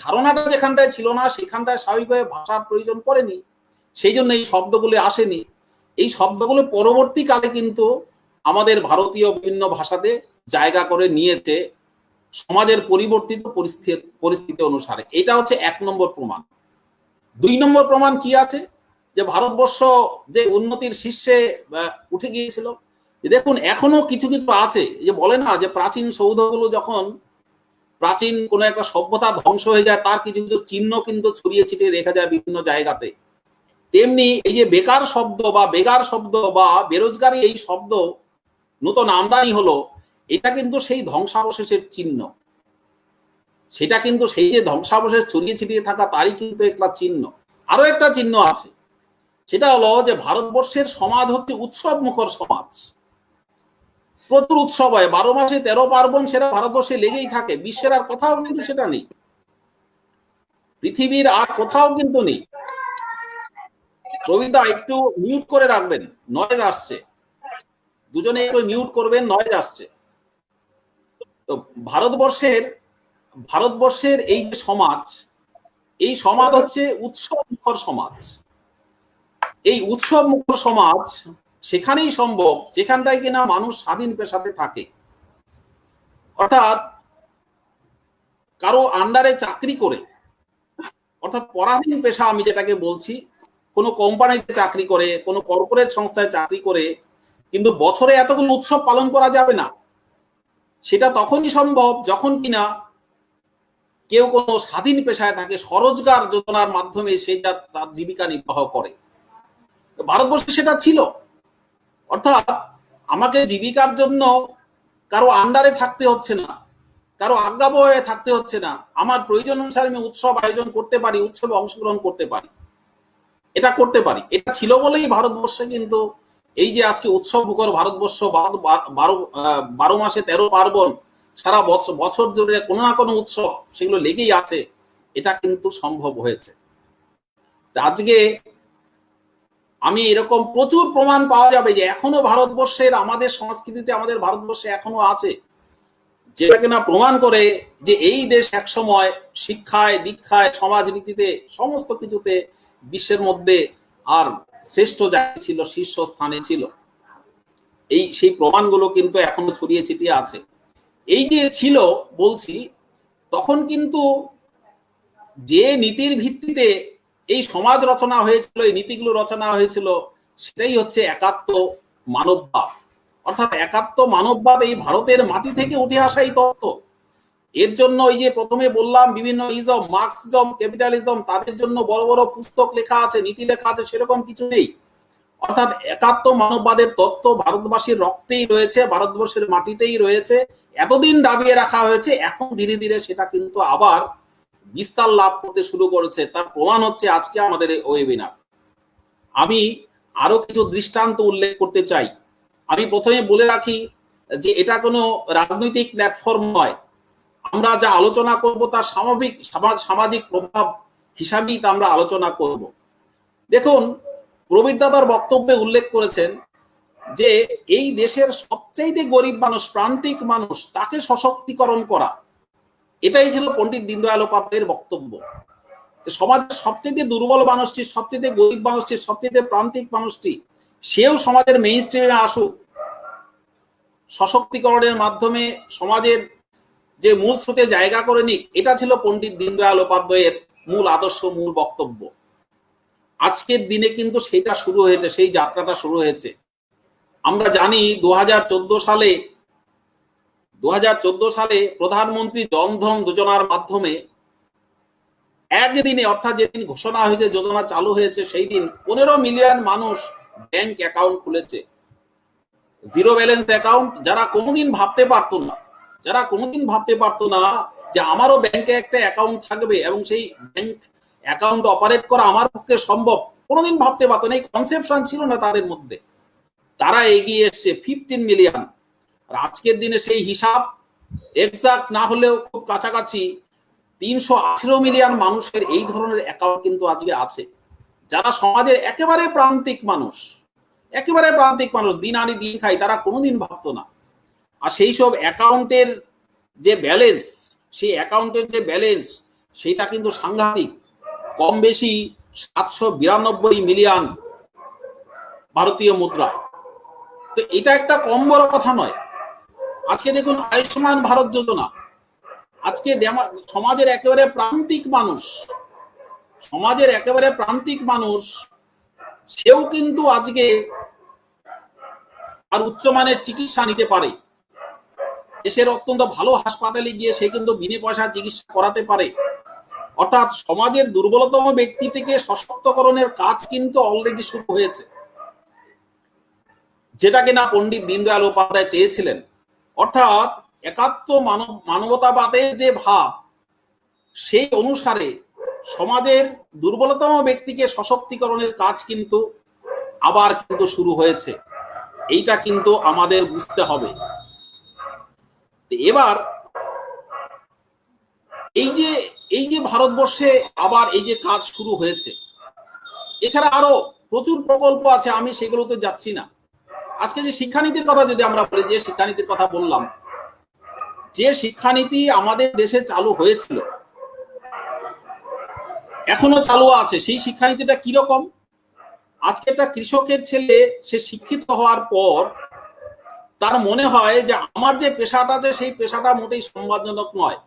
[SPEAKER 3] ধারণাটা যেখানটায় ছিল না, সেখানটায় স্বাভাবিকভাবে ভাষার প্রয়োজন পড়েনি, সেই জন্য এই শব্দগুলো আসেনি। এই শব্দগুলো পরবর্তীকালে কিন্তু আমাদের ভারতীয় বিভিন্ন ভাষাতে জায়গা করে নিয়েছে সমাজের পরিবর্তিত পরিস্থিতি অনুসারে। এটা হচ্ছে 1 নম্বর প্রমাণ। 2 নম্বর প্রমাণ কি আছে, যে ভারতবর্ষ যে উন্নতির শীর্ষে উঠে গিয়েছিল, দেখুন এখনো কিছু কিছু আছে, যে বলে না যে প্রাচীন সৌধগুলো যখন প্রাচীন কোন একটা সভ্যতা ধ্বংস হয়ে যায় তার কিছু কিছু চিহ্ন কিন্তু ছড়িয়ে ছিটিয়ে রেখে যায় বিভিন্ন জায়গাতে। তেমনি এই যে বেকার শব্দ বা বেগার শব্দ বা বেরোজগারি এই শব্দ নতুন আমদানি হলো, এটা কিন্তু সেই ধ্বংসাবশেষের চিহ্ন। সেটা কিন্তু সেই যে ধ্বংসাবশেষ ছড়িয়ে ছিটিয়ে থাকা তারই কিন্তু একটা চিহ্ন। আরো একটা চিহ্ন আছে, সেটা হলো যে ভারতবর্ষের সমাজ হচ্ছে উৎসব মুখর সমাজ। প্রচুর উৎসব হয়, 12 মাসে 13 পার্বণ, সেটা ভারতবর্ষে লেগেই থাকে। বিশ্বের আর কোথাও কিন্তু সেটা নেই, পৃথিবীর আর কোথাও কিন্তু নেই। প্রবীরদা একটু মিউট করে রাখবেন, নয়েজ আসছে, দুজনে একটু মিউট করবেন, নয়েজ আসছে। তো ভারতবর্ষের এই যে সমাজ, এই সমাজ হচ্ছে উৎসব মুখর সমাজ। এই উৎসব মুখর সমাজ সেখানেই সম্ভব যেখানটায় কিনা মানুষ স্বাধীন পেশাতে থাকে, অর্থাৎ কারো আন্ডারে চাকরি করে, অর্থাৎ পরাধীন পেশা আমি যেটাকে বলছি, কোনো কোম্পানিতে চাকরি করে, কোনো কর্পোরেট সংস্থায় চাকরি করে কিন্তু বছরে এতগুলো উৎসব পালন করা যাবে না। সেটা তখনই সম্ভব যখন কিনা কেউ কোনো স্বাধীন পেশায় থাকে, স্বরোজগার যোজনার মাধ্যমে সে তার জীবিকা নির্বাহ করে। ভারতবর্ষে সেটা ছিল, অর্থাৎ আমাকে জীবিকার জন্য কারো আন্ডারে থাকতে হচ্ছে না, কারো আজ্ঞাবহে থাকতে হচ্ছে না। আমার প্রয়োজন অনুসারে আমি উৎসব আয়োজন করতে পারি, উৎসবে অংশগ্রহণ করতে পারি, এটা করতে পারি। এটা ছিল বলেই ভারতবর্ষে কিন্তু এই যে আজকে উৎসব মুখর ভারতবর্ষ, 12 মাসে 13 পার্বণ, সারা বছর জুড়ে কোনো না কোনো উৎসব সেগুলো লেগেই আছে, এটা কিন্তু সম্ভব হয়েছে। আজকে আমি এরকম প্রচুর প্রমাণ পাওয়া যাবে যে এখনো ভারতবর্ষের আমাদের সংস্কৃতিতে, আমাদের ভারতবর্ষে এখনো আছে, যেটা কিনা প্রমাণ করে যে এই দেশ একসময় শিক্ষায়, দীক্ষায়, সমাজনীতিতে, সমস্ত কিছুতে বিশ্বের মধ্যে আর শ্রেষ্ঠ জায়গা ছিল, শীর্ষস্থানে ছিল। সেই প্রমাণগুলো কিন্তু এখনো ছড়িয়ে ছিটিয়ে আছে। এই যে ছিল বলছি, তখন কিন্তু যে নীতির ভিত্তিতে এই সমাজ রচনা হয়েছিল, এই নীতিগুলো রচনা হয়েছিল, সেটাই হচ্ছে একাত্ম মানববাদ। অর্থাৎ একাত্ম মানববাদ এই ভারতের মাটি থেকে উঠে আসা এই তত্ত্ব। এর জন্য এই যে প্রথমে বললাম বিভিন্ন ইজম, মার্কসিজম, ক্যাপিটালিজম, তাদের জন্য বড় বড় পুস্তক লেখা আছে, নীতি লেখা আছে, সেরকম কিছু নেই। অর্থাৎ একাত্ম মানববাদের তত্ত্ব ভারতবাসীর রক্তেই রয়েছে, ভারতবর্ষের মাটিতেই রয়েছে, এতদিন দাবিয়ে রাখা হয়েছে। এখন ধীরে ধীরে সেটা কিন্তু আবার বিস্তার লাভ করতে শুরু করেছে। তার প্রমাণ হচ্ছে আজকে আমাদের এই ওয়েবিনার। আমি আরো কিছু দৃষ্টান্ত উল্লেখ করতে চাই। আমি প্রথমে বলে রাখি যে এটা কোনো রাজনৈতিক প্ল্যাটফর্ম নয়। আমরা যা আলোচনা করব তার সামাজিক প্রভাব হিসাবেই তা আমরা আলোচনা করব। দেখুন, প্রবীর দাদার বক্তব্যে উল্লেখ করেছেন যে এই দেশের সবচেয়ে গরিব মানুষ, প্রান্তিক মানুষ, তাকে সশক্তিকরণ করা, এটাই ছিল পণ্ডিত দীনদয়াল উপাধ্যায়ের বক্তব্য। সমাজের সবচেয়ে দুর্বল মানুষটি, সবচেয়ে গরিব মানুষটি, সবচেয়ে প্রান্তিক মানুষটি, সেও সমাজের মেইন স্ট্রিমে আসুক, সশক্তিকরণের মাধ্যমে সমাজের যে মূল স্রোতে জায়গা করে নিক, এটা ছিল পণ্ডিত দীনদয়াল উপাধ্যায়ের মূল আদর্শ, মূল বক্তব্য। আজকের দিনে কিন্তু সেটা শুরু হয়েছে, সেই যাত্রাটা শুরু হয়েছে। আমরা জানি 2014 সালে প্রধানমন্ত্রী জনধন যোজনার মাধ্যমে একদিনে, অর্থাৎ যেদিন ঘোষণা হয়েছে, যোজনা চালু হয়েছে, সেই দিন 15 মিলিয়ন মানুষ ব্যাংক অ্যাকাউন্ট খুলেছে, জিরো ব্যালেন্স অ্যাকাউন্ট। যারা কোনোদিন ভাবতে পারতো না যে আমারও ব্যাংকে একটা অ্যাকাউন্ট থাকবে এবং সেই ব্যাংক অ্যাকাউন্ট অপারেট করা আমার পক্ষে সম্ভব, কোনোদিন ভাবতে পারতো না, এই কনসেপশন ছিল না তাদের মধ্যে। তারা এগিয়ে এসছে 15 মিলিয়ন। আর আজকের দিনে সেই হিসাব এক্সাক্ট না হলেও খুব কাছাকাছি 318 মিলিয়ন মানুষের এই ধরনের অ্যাকাউন্ট কিন্তু আজকে আছে, যারা সমাজের একেবারে প্রান্তিক মানুষ, দিন আনি দিন খাই, তারা কোনোদিন ভাবতো না। আর সেই সব অ্যাকাউন্টের যে ব্যালেন্স, সেটা কিন্তু সাংঘাতিক, কম বেশি 792 মিলিয়ন ভারতীয় মুদ্রায়। তো এটা একটা কম বড় কথা নয়। আজকে দেখুন আয়ুষ্মান ভারত যোজনা, আজকে সমাজের একেবারে প্রান্তিক মানুষ, সমাজের একেবারে প্রান্তিক মানুষ সেও কিন্তু আজকে আর উচ্চমানের চিকিৎসা নিতে পারে। দেশের অত্যন্ত ভালো হাসপাতালে গিয়ে সে কিন্তু বিনা পয়সা চিকিৎসা করাতে পারে। অর্থাৎ সমাজের দুর্বলতম ব্যক্তি থেকে সশক্তকরণের কাজ কিন্তু অলরেডি শুরু হয়েছে, যেটা কিনা পণ্ডিত দীনদয়াল উপাধ্যায় চেয়েছিলেন। অর্থাৎ একাত্ম মানবতাবাদের যে ভাব, সেই অনুসারে সমাজের দুর্বলতম ব্যক্তিকে সশক্তিকরণের কাজ কিন্তু আবার কিন্তু শুরু হয়েছে। এইটা কিন্তু আমাদের বুঝতে হবে। এবার এই যে ভারতবর্ষে আবার এই যে কাজ শুরু হয়েছে, এছাড়া আরো প্রচুর প্রকল্প আছে, আমি সেগুলোতে যাচ্ছি না। আজকে যে শিক্ষানীতির কথা যদি আমরা বলি, যে শিক্ষানীতির কথা বললাম, যে শিক্ষানীতি আমাদের দেশে চালু হয়েছিল, এখনো চালু আছে, সেই শিক্ষানীতিটা কিরকম? আজকে একটা কৃষকের ছেলে সে শিক্ষিত হওয়ার পর তার মনে হয় যে আমার যে পেশাটা আছে সেই পেশাটা মোটেই সম্মানজনক নয়।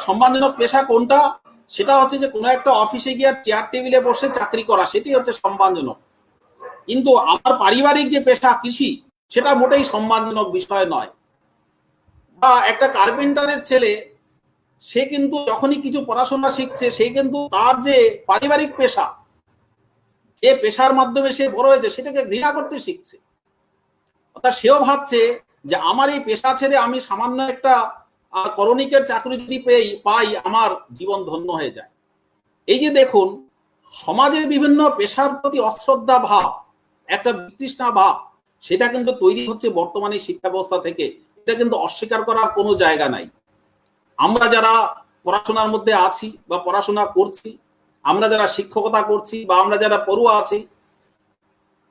[SPEAKER 3] সম্মানজনক পেশা কোনটা? সেটা হচ্ছে যে কোনো একটা অফিসে গিয়ে চেয়ার টেবিলে বসে চাকরি করা, সেটি হচ্ছে সম্মানজনক। কিন্তু আমার পারিবারিক যে পেশা কৃষি, সেটা মোটেই সম্মানজনক বিষয় নয়। বা একটা কার্পেন্টারের ছেলে, সে কিন্তু যখনই কিছু পড়াশোনা শিখছে, সে কিন্তু তার যে পারিবারিক পেশা, যে পেশার মাধ্যমে সে বড় হয়েছে, সেটাকে ঘৃণা করতে শিখছে। অর্থাৎ সেও ভাবছে যে আমার এই পেশা ছেড়ে আমি সামান্য একটা করণিকের চাকরি যদি পাই, আমার জীবন ধন্য হয়ে যায়। এই যে দেখুন, সমাজের বিভিন্ন পেশার প্রতি অশ্রদ্ধা ভাব, একটা বিতৃষ্ণা ভাব, সেটা কিন্তু তৈরি হচ্ছে বর্তমানে শিক্ষা ব্যবস্থা থেকে। এটা কিন্তু অস্বীকার করার কোনো জায়গা নাই। আমরা যারা পড়াশোনার মধ্যে আছি বা পড়াশোনা করছি, আমরা যারা শিক্ষকতা করছি বা আমরা যারা পড়ুয়া আছি,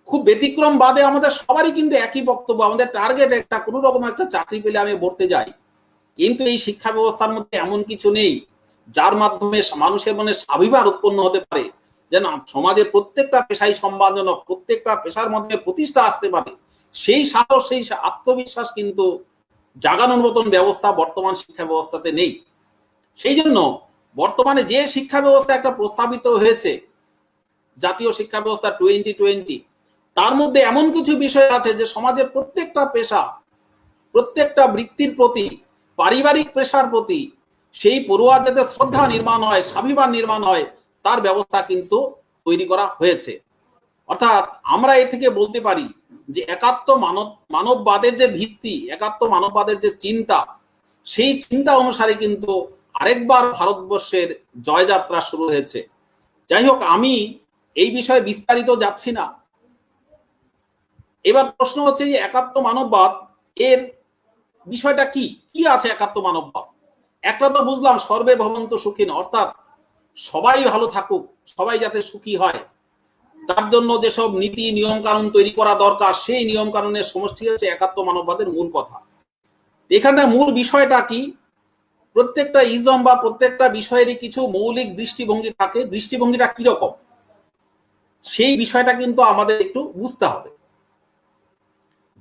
[SPEAKER 3] খুব ব্যতিক্রম বাদে আমাদের সবারই কিন্তু একই বক্তব্য। আমাদের টার্গেট একটা, কোনো রকম একটা চাকরি পেলে আমি পড়তে যাই। কিন্তু এই শিক্ষা ব্যবস্থার মধ্যে এমন কিছু নেই যার মাধ্যমে মানুষের মনে স্বাভিমান উৎপন্ন হতে পারে যেন সমাজের প্রত্যেকটা পেশাই সম্মানজনক, প্রত্যেকটা পেশার মধ্যে প্রতিষ্ঠা আসতে পারে। সেই সাহস, সেই আত্মবিশ্বাস কিন্তু জাগানোর মতন ব্যবস্থা বর্তমান শিক্ষা ব্যবস্থাতে নেই। সেই জন্য বর্তমানে যে শিক্ষা ব্যবস্থা একটা প্রস্তাবিত হয়েছে, জাতীয় শিক্ষা ব্যবস্থা 2020, তার মধ্যে এমন কিছু বিষয় আছে যে সমাজের প্রত্যেকটা পেশা, প্রত্যেকটা বৃত্তির প্রতি, পারিবারিক পেশার প্রতি সেই পড়ুয়ার যাতে শ্রদ্ধা নির্মাণ হয়, স্বাভিমান নির্মাণ হয়, তার ব্যবস্থা কিন্তু তৈরি করা হয়েছে। অর্থাৎ আমরা এ থেকে বলতে পারি যে একাত্ম মানববাদের যে ভিত্তি, একাত্ম মানববাদের যে চিন্তা, সেই চিন্তা অনুসারে কিন্তু আরেকবার ভারতবর্ষের জয়যাত্রা শুরু হয়েছে। যাই হোক, আমি এই বিষয়ে বিস্তারিত যাচ্ছি না। এবার প্রশ্ন হচ্ছে যে একাত্ম মানববাদ এর বিষয়টা কি কি আছে? একাত্ম মানববাদ একটা তো বুঝলাম, সর্বে ভবন্তু সুখিন, অর্থাৎ সবাই ভালো থাকুক, সবাই যাতে সুখী হয়, তার জন্য যেসব নীতি নিয়ম কানুন তৈরি করা দরকার, সেই নিয়ম কানুনের সমষ্টি হচ্ছে একাত্ম মানববাদের মূল কথা। এখানে মূল বিষয়টা কি? প্রত্যেকটা ইজম বা প্রত্যেকটা বিষয়েরই কিছু মৌলিক দৃষ্টিভঙ্গি থাকে। দৃষ্টিভঙ্গিটা কিরকম, সেই বিষয়টা কিন্তু আমাদের একটু বুঝতে হবে।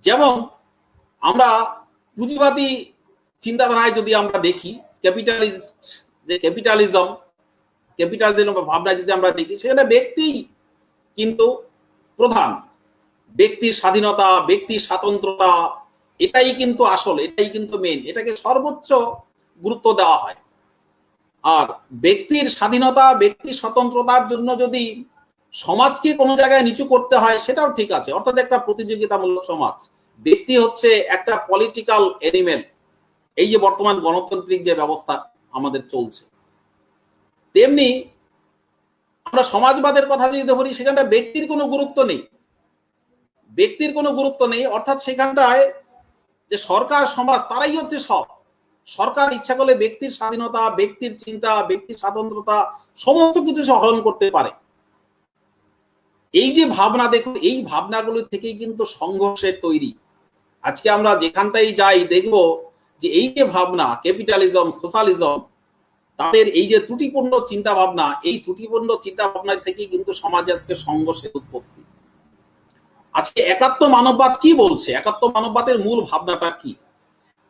[SPEAKER 3] যেমন আমরা পুঁজিবাদী চিন্তাধারায় যদি আমরা দেখি, ক্যাপিটালিজম ভাবনা যদি আমরা দেখি, সেখানে ব্যক্তি কিন্তু প্রধান, ব্যক্তির স্বাধীনতা, ব্যক্তির স্বাতন্ত্রতা, এটাই কিন্তু আসল, এটাই কিন্তু মেন, এটাকে সর্বোচ্চ গুরুত্ব দেওয়া হয়। আর ব্যক্তির স্বাধীনতা, ব্যক্তির স্বতন্ত্রতার জন্য যদি সমাজকে কোনো জায়গায় নিচু করতে হয়, সেটাও ঠিক আছে। অর্থাৎ একটা প্রতিযোগিতামূলক সমাজ, ব্যক্তি হচ্ছে একটা পলিটিক্যাল এনিমেল। এই যে বর্তমান গণতান্ত্রিক যে ব্যবস্থা আমাদের চলছে, তেমনি আমরা সমাজবাদের কথা যদি ধরি, সেখানটা ব্যক্তির কোনো গুরুত্ব নেই, ব্যক্তির কোনো গুরুত্ব নেই। অর্থাৎ সেখানটায় যে সরকার সমাজ তারাই হচ্ছে সব। সরকার ইচ্ছা করলে ব্যক্তির স্বাধীনতা, ব্যক্তির চিন্তা, ব্যক্তির স্বাতন্ত্রতা সমস্ত কিছু হরণ করতে পারে। এই যে ভাবনা, দেখুন, এই ভাবনাগুলো থেকেই কিন্তু সংঘর্ষের তৈরি। আজকে আমরা যেখানটাই যাই দেখব যে এই যে ভাবনা, ক্যাপিটালিজম, সোশ্যালিজম, তাদের এই যে ত্রুটিপূর্ণ চিন্তা ভাবনা, এই ত্রুটিপূর্ণ চিন্তা ভাবনা থেকেই কিন্তু সমাজে আজকে সংঘর্ষের উৎপত্তি। আজকে একাত্ম মানববাদ কি বলছে, একাত্ম মানববাদের মূল ভাবনাটা কি?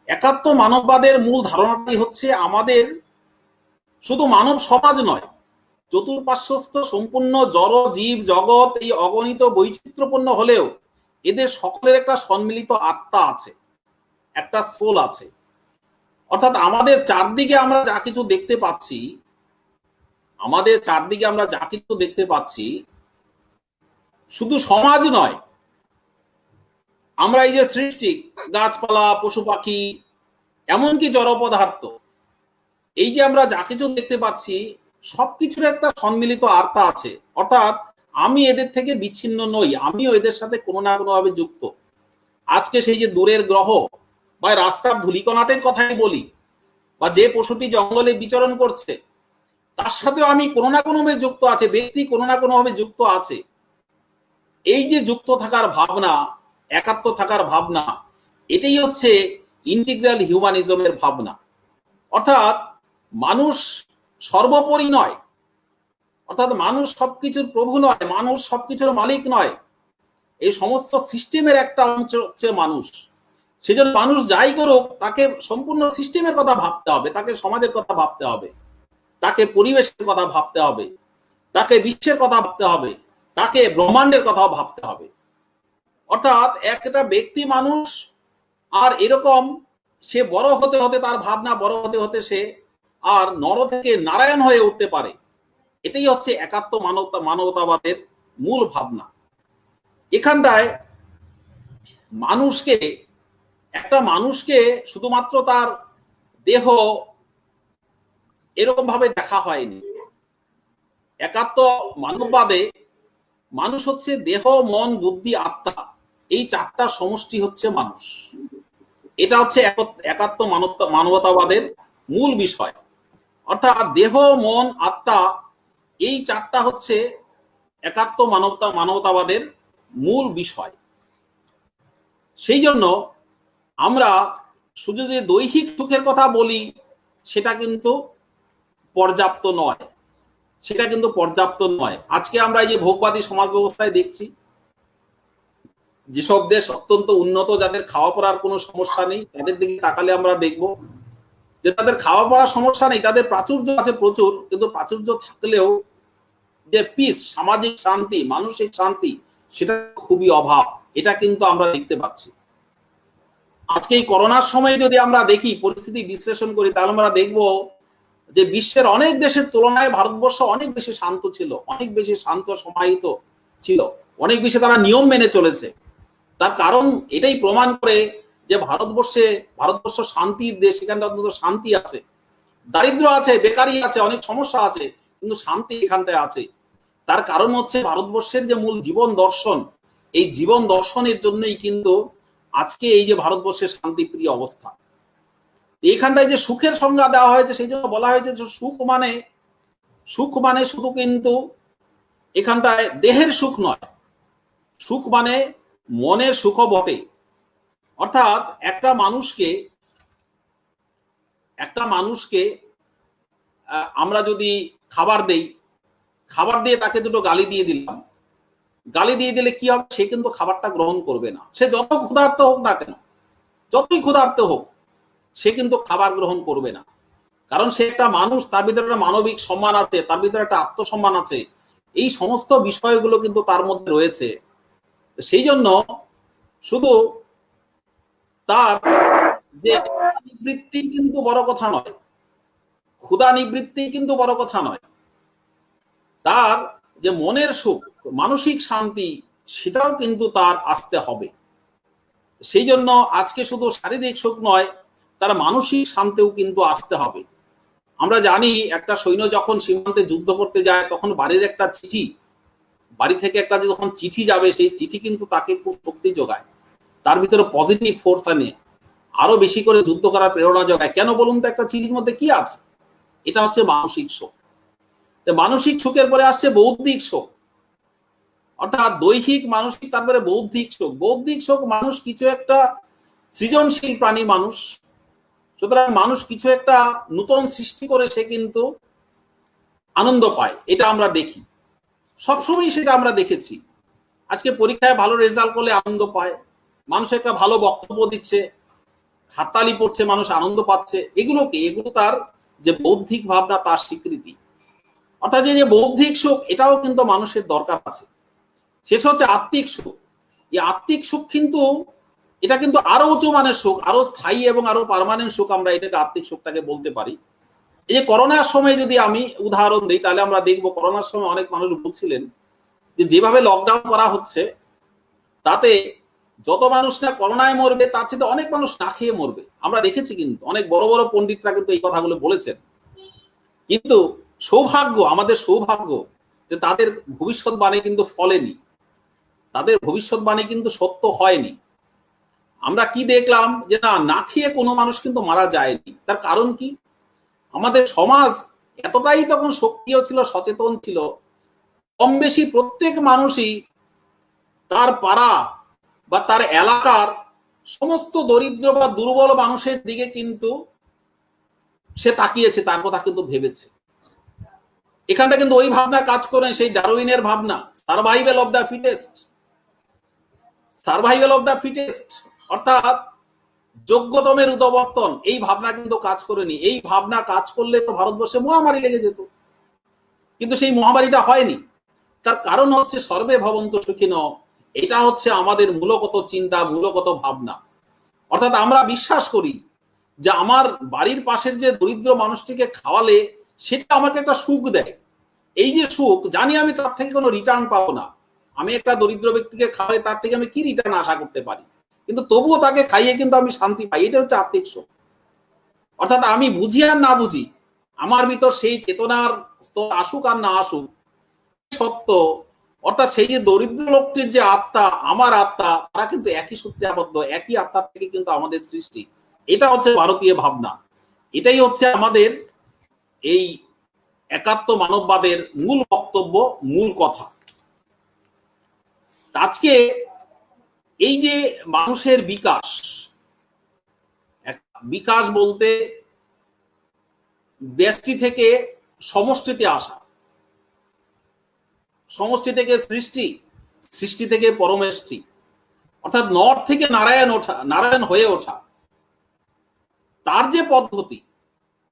[SPEAKER 3] একাত্ম মানববাদের মূল ধারণাটি হচ্ছে আমাদের শুধু মানব সমাজ নয়, চতুর্পার্শ্বস্থ সম্পূর্ণ জড় জীব জগৎ এই অগণিত বৈচিত্র্যপূর্ণ হলেও এদের সকলের একটা সম্মিলিত আত্মা আছে, একটা সোল আছে। অর্থাৎ আমাদের চারদিকে আমরা যা কিছু দেখতে পাচ্ছি, আমাদের চারদিকে আমরা যা কিছু দেখতে পাচ্ছি শুধু সমাজ নয়, আমরা এই যে সৃষ্টি, গাছপালা, পশু পাখি, এমনকি জড় পদার্থ, এই যে আমরা যা কিছু দেখতে পাচ্ছি সবকিছুর একটা সম্মিলিত আত্মা আছে। অর্থাৎ আমি এদের থেকে বিচ্ছিন্ন নই, আমিও এদের সাথে কোনো না কোনো ভাবে যুক্ত। আজকে সেই যে দূরের গ্রহ বা রাস্তার ধূলিকণাটের কথাই বলি, বা যে পশুটি জঙ্গলে বিচরণ করছে তার সাথেও আমি কোনো না কোনো ভাবে যুক্ত আছে, ব্যক্তি কোনো না কোনো ভাবে যুক্ত আছে। এই যে যুক্ত থাকার ভাবনা, একাত্ম থাকার ভাবনা, এটাই হচ্ছে ইন্টিগ্রাল হিউম্যানিজমের ভাবনা। অর্থাৎ মানুষ সর্বোপরি নয়, অর্থাৎ মানুষ সবকিছুর প্রভু নয়, মানুষ সবকিছুর মালিক নয়, এই সমস্ত সিস্টেমের একটা অংশ হচ্ছে মানুষ। সেজন্য মানুষ যাই করুক তাকে সম্পূর্ণ সিস্টেমের কথা ভাবতে হবে, তাকে সমাজের কথা ভাবতে হবে, তাকে পরিবেশের কথা ভাবতে হবে, তাকে বিশ্বের কথা ভাবতে হবে, তাকে ব্রহ্মাণ্ডের কথাও ভাবতে হবে। অর্থাৎ একটা ব্যক্তি মানুষ আর এরকম সে বড় হতে হতে, তার ভাবনা বড় হতে হতে সে আর নর থেকে নারায়ণ হয়ে উঠতে পারে। এটাই হচ্ছে একাত্ম মানবতাবাদের মূল ভাবনা। এখানটায় মানুষকে, একটা মানুষকে শুধুমাত্র তার দেহ এরকম ভাবে দেখা হয়নি। একাত্ম মানববাদে মানুষ হচ্ছে দেহ, মন, বুদ্ধি, আত্মা, এই চারটা সমষ্টি হচ্ছে মানুষ। এটা হচ্ছে একাত্ম মানবতাবাদের মূল বিষয়। অর্থাৎ দেহ, মন, আত্মা, এই চারটা হচ্ছে একাত্ম মানবতাবাদের মূল বিষয়। সেই জন্য আমরা শুধু যে দৈহিক সুখের কথা বলি সেটা কিন্তু পর্যাপ্ত নয়, সেটা কিন্তু পর্যাপ্ত নয়। আজকে আমরা এই যে ভোগবাদী সমাজ ব্যবস্থায় দেখছি, যেসব দেশ অত্যন্ত উন্নত, যাদের খাওয়া পড়ার কোনো সমস্যা নেই, তাদের দিকে তাকালে আমরা দেখব যে তাদের খাওয়া পড়ার সমস্যা নেই, তাদের প্রাচুর্য আছে প্রচুর, কিন্তু প্রাচুর্য থাকলেও যে পিস, সামাজিক শান্তি, মানসিক শান্তি, সেটা খুবই অভাব। এটা কিন্তু আমরা দেখতে পাচ্ছি। আজকে এই করোনার সময় যদি আমরা দেখি, পরিস্থিতি বিশ্লেষণ করি, তাহলে আমরা দেখব যে বিশ্বের অনেক দেশের তুলনায় ভারতবর্ষ অনেক বেশি শান্ত ছিল, অনেক বেশি শান্ত সমাহিত ছিল, অনেক বেশি তারা নিয়ম মেনে চলেছে। তার কারণ এটাই প্রমাণ করে যে ভারতবর্ষ শান্তির দেশ, এখানটা অন্তত শান্তি আছে। দারিদ্র আছে, বেকারি আছে, অনেক সমস্যা আছে, কিন্তু শান্তি এখানটায় আছে। তার কারণ হচ্ছে ভারতবর্ষের যে মূল জীবন দর্শন, এই জীবন দর্শনের জন্যই কিন্তু আজকে এই যে ভারতবর্ষের শান্তিপ্রিয় অবস্থা। এইখানটায় যে সুখের সংজ্ঞা দেওয়া হয়েছে, সেই জন্য বলা হয়েছে যে সুখ মানে শুধু কিন্তু এখানটায় দেহের সুখ নয়, সুখ মানে মনের সুখও বটে। অর্থাৎ একটা মানুষকে আমরা যদি খাবার দেই, খাবার দিয়ে তাকে দুটো গালি দিয়ে দিলাম, গালি দিয়ে দিলে কি হবে? সে কিন্তু খাবারটা গ্রহণ করবে না। সে যত ক্ষুধার্ত হোক না কেন, যতই ক্ষুধার্ত হোক, সে কিন্তু খাবার গ্রহণ করবে না। কারণ সে একটা মানুষ, তার ভিতরে একটা মানবিক সম্মান আছে, তার ভিতরে একটা আত্মসম্মান আছে, এই সমস্ত বিষয়গুলো কিন্তু তার মধ্যে রয়েছে। সেই জন্য শুধু তার যে নিবৃত্তি কিন্তু বড় কথা নয়, ক্ষুধা নিবৃত্তি কিন্তু বড় কথা নয়, তার যে মনের সুখ, মানসিক শান্তি, সেটাও কিন্তু তার আসতে হবে। সেই জন্য আজকে শুধু শারীরিক সুখ নয়, তার মানসিক শান্তিও কিন্তু আসতে হবে। আমরা জানি একটা সৈন্য যখন সীমান্তে যুদ্ধ করতে যায়, তখন বাড়ির একটা চিঠি, বাড়ি থেকে একটা যখন চিঠি যাবে, সেই চিঠি কিন্তু তাকে খুব শক্তি যোগায়, তার ভিতরে পজিটিভ ফোর্স আনে, আরো বেশি করে যুদ্ধ করার প্রেরণা যোগায়। কেন বলুন তো? একটা চিঠির মধ্যে কি আছে? এটা হচ্ছে মানসিক সুখ। মানসিক সুখের পরে আসছে বৌদ্ধিক সুখ, অর্থাৎ দৈহিক, মানসিক, তারপরে বৌদ্ধিক সুখ। বৌদ্ধিক সুখ, মানুষ কিছু একটা সৃজনশীল প্রাণী মানুষ, সুতরাং মানুষ কিছু একটা নতুন সৃষ্টি করে সে কিন্তু আনন্দ পায়, এটা আমরা দেখি, সবসময় সেটা আমরা দেখেছি। আজকে পরীক্ষায় ভালো রেজাল্ট করলে আনন্দ পায়, মানুষ একটা ভালো বক্তব্য দিচ্ছে, হাততালি পড়ছে, মানুষ আনন্দ পাচ্ছে। এগুলো কি? এগুলো তার যে বৌদ্ধিক ভাবনা, তার স্বীকৃতি। অর্থাৎ যে বৌদ্ধিক সুখ, এটাও কিন্তু মানুষের দরকার আছে। শেষ হচ্ছে আত্মিক সুখ। এই আত্মিক সুখ কিন্তু এটা কিন্তু আরো উঁচু মানের সুখ, আরো স্থায়ী এবং আরো পার্মানেন্ট সুখ, আমরা এটাকে আত্মিক সুখটাকে বলতে পারি। এই যে করোনার সময় যদি আমি উদাহরণ দিই, তাহলে আমরা দেখবো করোনার সময় অনেক মানুষ বলছিলেন যে যেভাবে লকডাউন করা হচ্ছে, তাতে যত মানুষ না করোনায় মরবে, তার চেয়ে অনেক মানুষ না খেয়ে মরবে। আমরা দেখেছি, কিন্তু অনেক বড় বড় পণ্ডিতরা কিন্তু এই কথাগুলো বলেছেন। কিন্তু সৌভাগ্য, আমাদের সৌভাগ্য যে তাদের ভবিষ্যৎবাণী কিন্তু ফলেনি, তাদের ভবিষ্যৎবাণী কিন্তু সত্য হয়নি। আমরা কি দেখলাম যে না খেয়ে কোনো মানুষ কিন্তু মারা যায়নি। তার কারণ কি? আমাদের সমাজ এতটাই তখন সক্রিয় ছিল, সচেতন ছিল, কম বেশি প্রত্যেক মানুষই তার পাড়া বা তার এলাকার সমস্ত দরিদ্র বা দুর্বল মানুষের দিকে কিন্তু সে তাকিয়েছে, তার কথা কিন্তু ভেবেছে। এখানটা কিন্তু ওই ভাবনা কাজ করে, সেই ডারউইনের ভাবনা, survival of the fittest, survival of the fittest, অর্থাৎ যোগ্যতমের উদবর্তন, এই ভাবনা কিন্তু কাজ করেনি। এই ভাবনা কাজ করলে তো ভারতবর্ষে মহামারী লেগে যেত, কিন্তু সেই মহামারীটা হয়নি। তার কারণ হচ্ছে সর্বে ভবন্তু সুখিনঃ। এটা হচ্ছে আমাদের মূলগত চিন্তা, মূলগত ভাবনা। অর্থাৎ আমরা বিশ্বাস করি যে আমার বাড়ির পাশের যে দরিদ্র মানুষটিকে খাওয়ালে সেটা আমাকে একটা সুখ দেয়। এই যে সুখ, জানি আমি তার থেকে কোনো রিটার্ন পাবো না। আমি একটা দরিদ্র ব্যক্তিকে খাওয়ালে তার থেকে আমি কি রিটার্ন আশা করতে পারি? কিন্তু তবুও তাকে খাইয়ে কিন্তু আমি শান্তি পাই। এটা হচ্ছে আত্মিক সুখ। অর্থাৎ আমি বুঝি আর না বুঝি, আমার ভিতর সেই চেতনার স্তর আসুক আর না আসুক, সত্য, অর্থাৎ সেই যে দরিদ্র লোকটির যে আত্মা, আমার আত্মা, তারা কিন্তু একই সূত্রে আবদ্ধ, একই আত্মা থেকে কিন্তু আমাদের সৃষ্টি। এটা হচ্ছে ভারতীয় ভাবনা। এটাই হচ্ছে আমাদের এই একাত্ম মানববাদের মূল বক্তব্য, মূল কথা। আজকে এই যে মানুষের বিকাশ, বিকাশ বলতে ব্যষ্টি থেকে সমষ্টিতে আসা, সমষ্টি থেকে সৃষ্টি, সৃষ্টি থেকে পরমেষ্টি, অর্থাৎ নর থেকে নারায়ণ ওঠা, নারায়ণ হয়ে ওঠা, তার যে পদ্ধতি,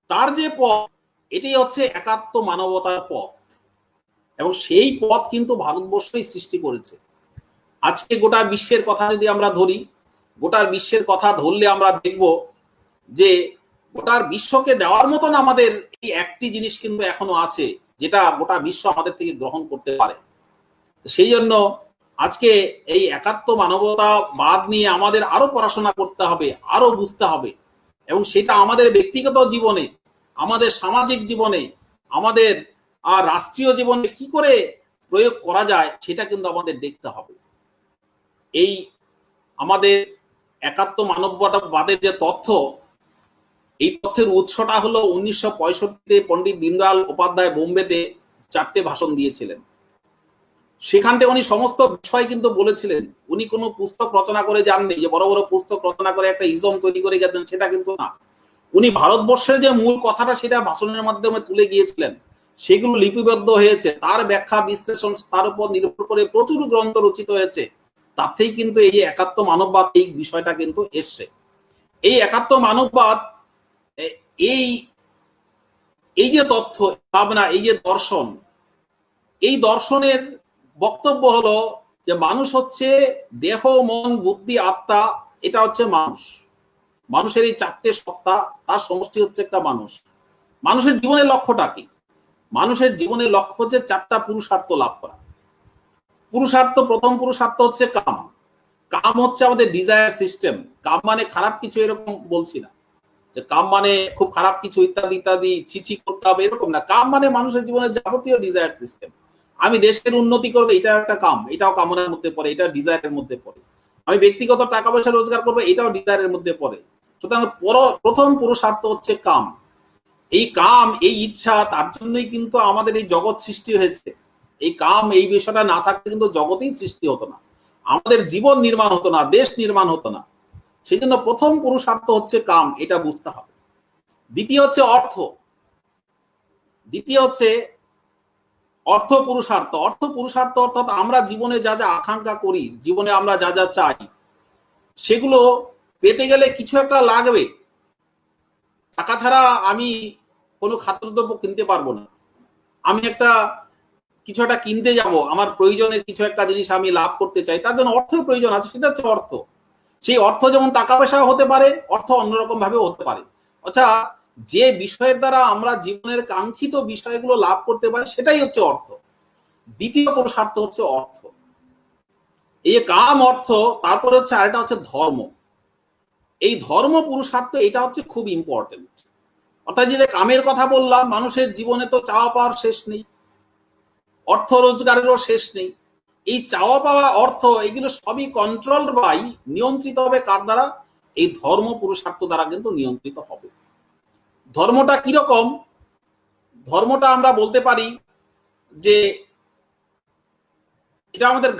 [SPEAKER 3] তার যে পথ, এটি হচ্ছে একাত্ম মানবতার পথ। এবং সেই পথ কিন্তু ভারতবর্ষই সৃষ্টি করেছে। আজকে গোটা বিশ্বের কথা যদি আমরা ধরি, গোটার বিশ্বের কথা ধরলে আমরা দেখব যে গোটার বিশ্বকে দেওয়ার মতন আমাদের এই একটি জিনিস কিন্তু এখনো আছে, যেটা গোটা বিশ্ব আমাদের থেকে গ্রহণ করতে পারে। সেই জন্য আজকে এই একাত্ম মানবতাবাদ নিয়ে আমাদের আরো পড়াশোনা করতে হবে, আরো বুঝতে হবে, এবং সেটা আমাদের ব্যক্তিগত জীবনে, আমাদের সামাজিক জীবনে, আমাদের রাষ্ট্রীয় জীবনে কি করে প্রয়োগ করা যায়, সেটা কিন্তু আমাদের দেখতে হবে। এই আমাদের একাত্ম মানবতাবাদের যে তথ্য, এই তথ্যের উৎসটা হলো 1965-তে পণ্ডিত দীনদয়াল উপাধ্যায় বোম্বেতে 4টে ভাষণ দিয়েছিলেন। সেখানটা উনি সমস্ত বিষয় কিন্তু বলেছিলেন। উনি কোনো পুস্তক রচনা করে যাননি, যে বড় বড় পুস্তক রচনা করে একটা ইজম তৈরি করে গেছেন, সেটা কিন্তু না। উনি ভারতবর্ষের যে মূল কথাটা, সেটা ভাষণের মাধ্যমে তুলে গিয়েছিলেন। সেগুলো লিপিবদ্ধ হয়েছে, তার ব্যাখ্যা বিশ্লেষণ, তার উপর নির্ভর করে প্রচুর গ্রন্থ রচিত হয়েছে। তাতেই কিন্তু এই যে একাত্ম মানববাদ, এই বিষয়টা কিন্তু এসছে। এই একাত্ম মানববাদ, এই এই যে তথ্য, ভাবনা, এই যে দর্শন, এই দর্শনের বক্তব্য হলো যে মানুষ হচ্ছে দেহ, মন, বুদ্ধি, আত্মা। এটা হচ্ছে মানুষ। মানুষের এই 4টে সত্তা, তার সমষ্টি হচ্ছে একটা মানুষ। মানুষের জীবনের লক্ষ্যটা কি? মানুষের জীবনের লক্ষ্য হচ্ছে 4টা পুরুষার্থ লাভ করা। পুরুষার্থ, প্রথম পুরুষার্থ হচ্ছে কাম। কাম হচ্ছে আমাদের ডিজায়ার সিস্টেম। কাম মানে খারাপ কিছু এরকম বলছি না, যে কাম মানে খুব খারাপ কিছু ইত্যাদি ইত্যাদি ছিছি করতে হবে, এরকম না। কাম মানে মানুষের জীবনের যাবতীয় ডিজায়ার সিস্টেম। আমি দেশের উন্নতি করবো, এটা একটা কাম, এটাও কামনার মধ্যে পড়ে, এটা ডিজায়ারের মধ্যে পড়ে। আমি ব্যক্তিগত টাকা পয়সা রোজগার করবো, এটাও ডিজায়ারের মধ্যে পড়ে। সুতরাং প্রথম পুরুষার্থ হচ্ছে কাম। এই কাম, এই ইচ্ছা, তার জন্যই কিন্তু আমাদের এই জগৎ সৃষ্টি হয়েছে। এই কাম, এই বিষয়টা না থাকলে কিন্তু জগতেই সৃষ্টি হতো না, আমাদের জীবন নির্মাণ হতো না, দেশ নির্মাণ হতো না। সেই জন্য প্রথম পুরুষার্থ হচ্ছে কাম, এটা বুঝতে হবে। দ্বিতীয় হচ্ছে অর্থ। দ্বিতীয় হচ্ছে অর্থ পুরুষার্থ, অর্থ পুরুষার্থ অর্থাৎ আমরা জীবনে যা যা আকাঙ্ক্ষা করি, জীবনে আমরা যা যা চাই, সেগুলো পেতে গেলে কিছু একটা লাগবে। টাকা ছাড়া আমি কোনো খাদ্যদ্রব্য কিনতে পারবো না। আমি কিছু একটা কিনতে যাব, আমার প্রয়োজনের কিছু একটা জিনিস আমি লাভ করতে চাই, তার জন্য অর্থের প্রয়োজন আছে, সেটা হচ্ছে অর্থ। সেই অর্থ যেমন টাকা পয়সা হতে পারে, অর্থ অন্যরকম ভাবে হতে পারে। অর্থাৎ যে বিষয়ের দ্বারা আমরা জীবনের কাঙ্ক্ষিত বিষয়গুলো লাভ করতে পারি, সেটাই হচ্ছে অর্থ। দ্বিতীয় পুরুষার্থ হচ্ছে অর্থ। এই কাম, অর্থ, তারপরে হচ্ছে আরেকটা হচ্ছে ধর্ম। এই ধর্ম পুরুষার্থ, এটা হচ্ছে খুব ইম্পর্টেন্ট। অর্থাৎ যে কামের কথা বললাম, মানুষের জীবনে তো চাওয়া পাওয়ার শেষ নেই, অর্থ রোজগারেরও শেষ নেই। এই চাওয়া পাওয়া, অর্থ, এগুলো সবই কন্ট্রোল বাই, নিয়ন্ত্রিত হবে কার দ্বারা? এই ধর্ম পুরুষার্থ দ্বারা কিন্তু নিয়ন্ত্রিত হবে। ধর্মটা কিরকম? ধর্মটা আমরা বলতে পারি যে এটা আমাদের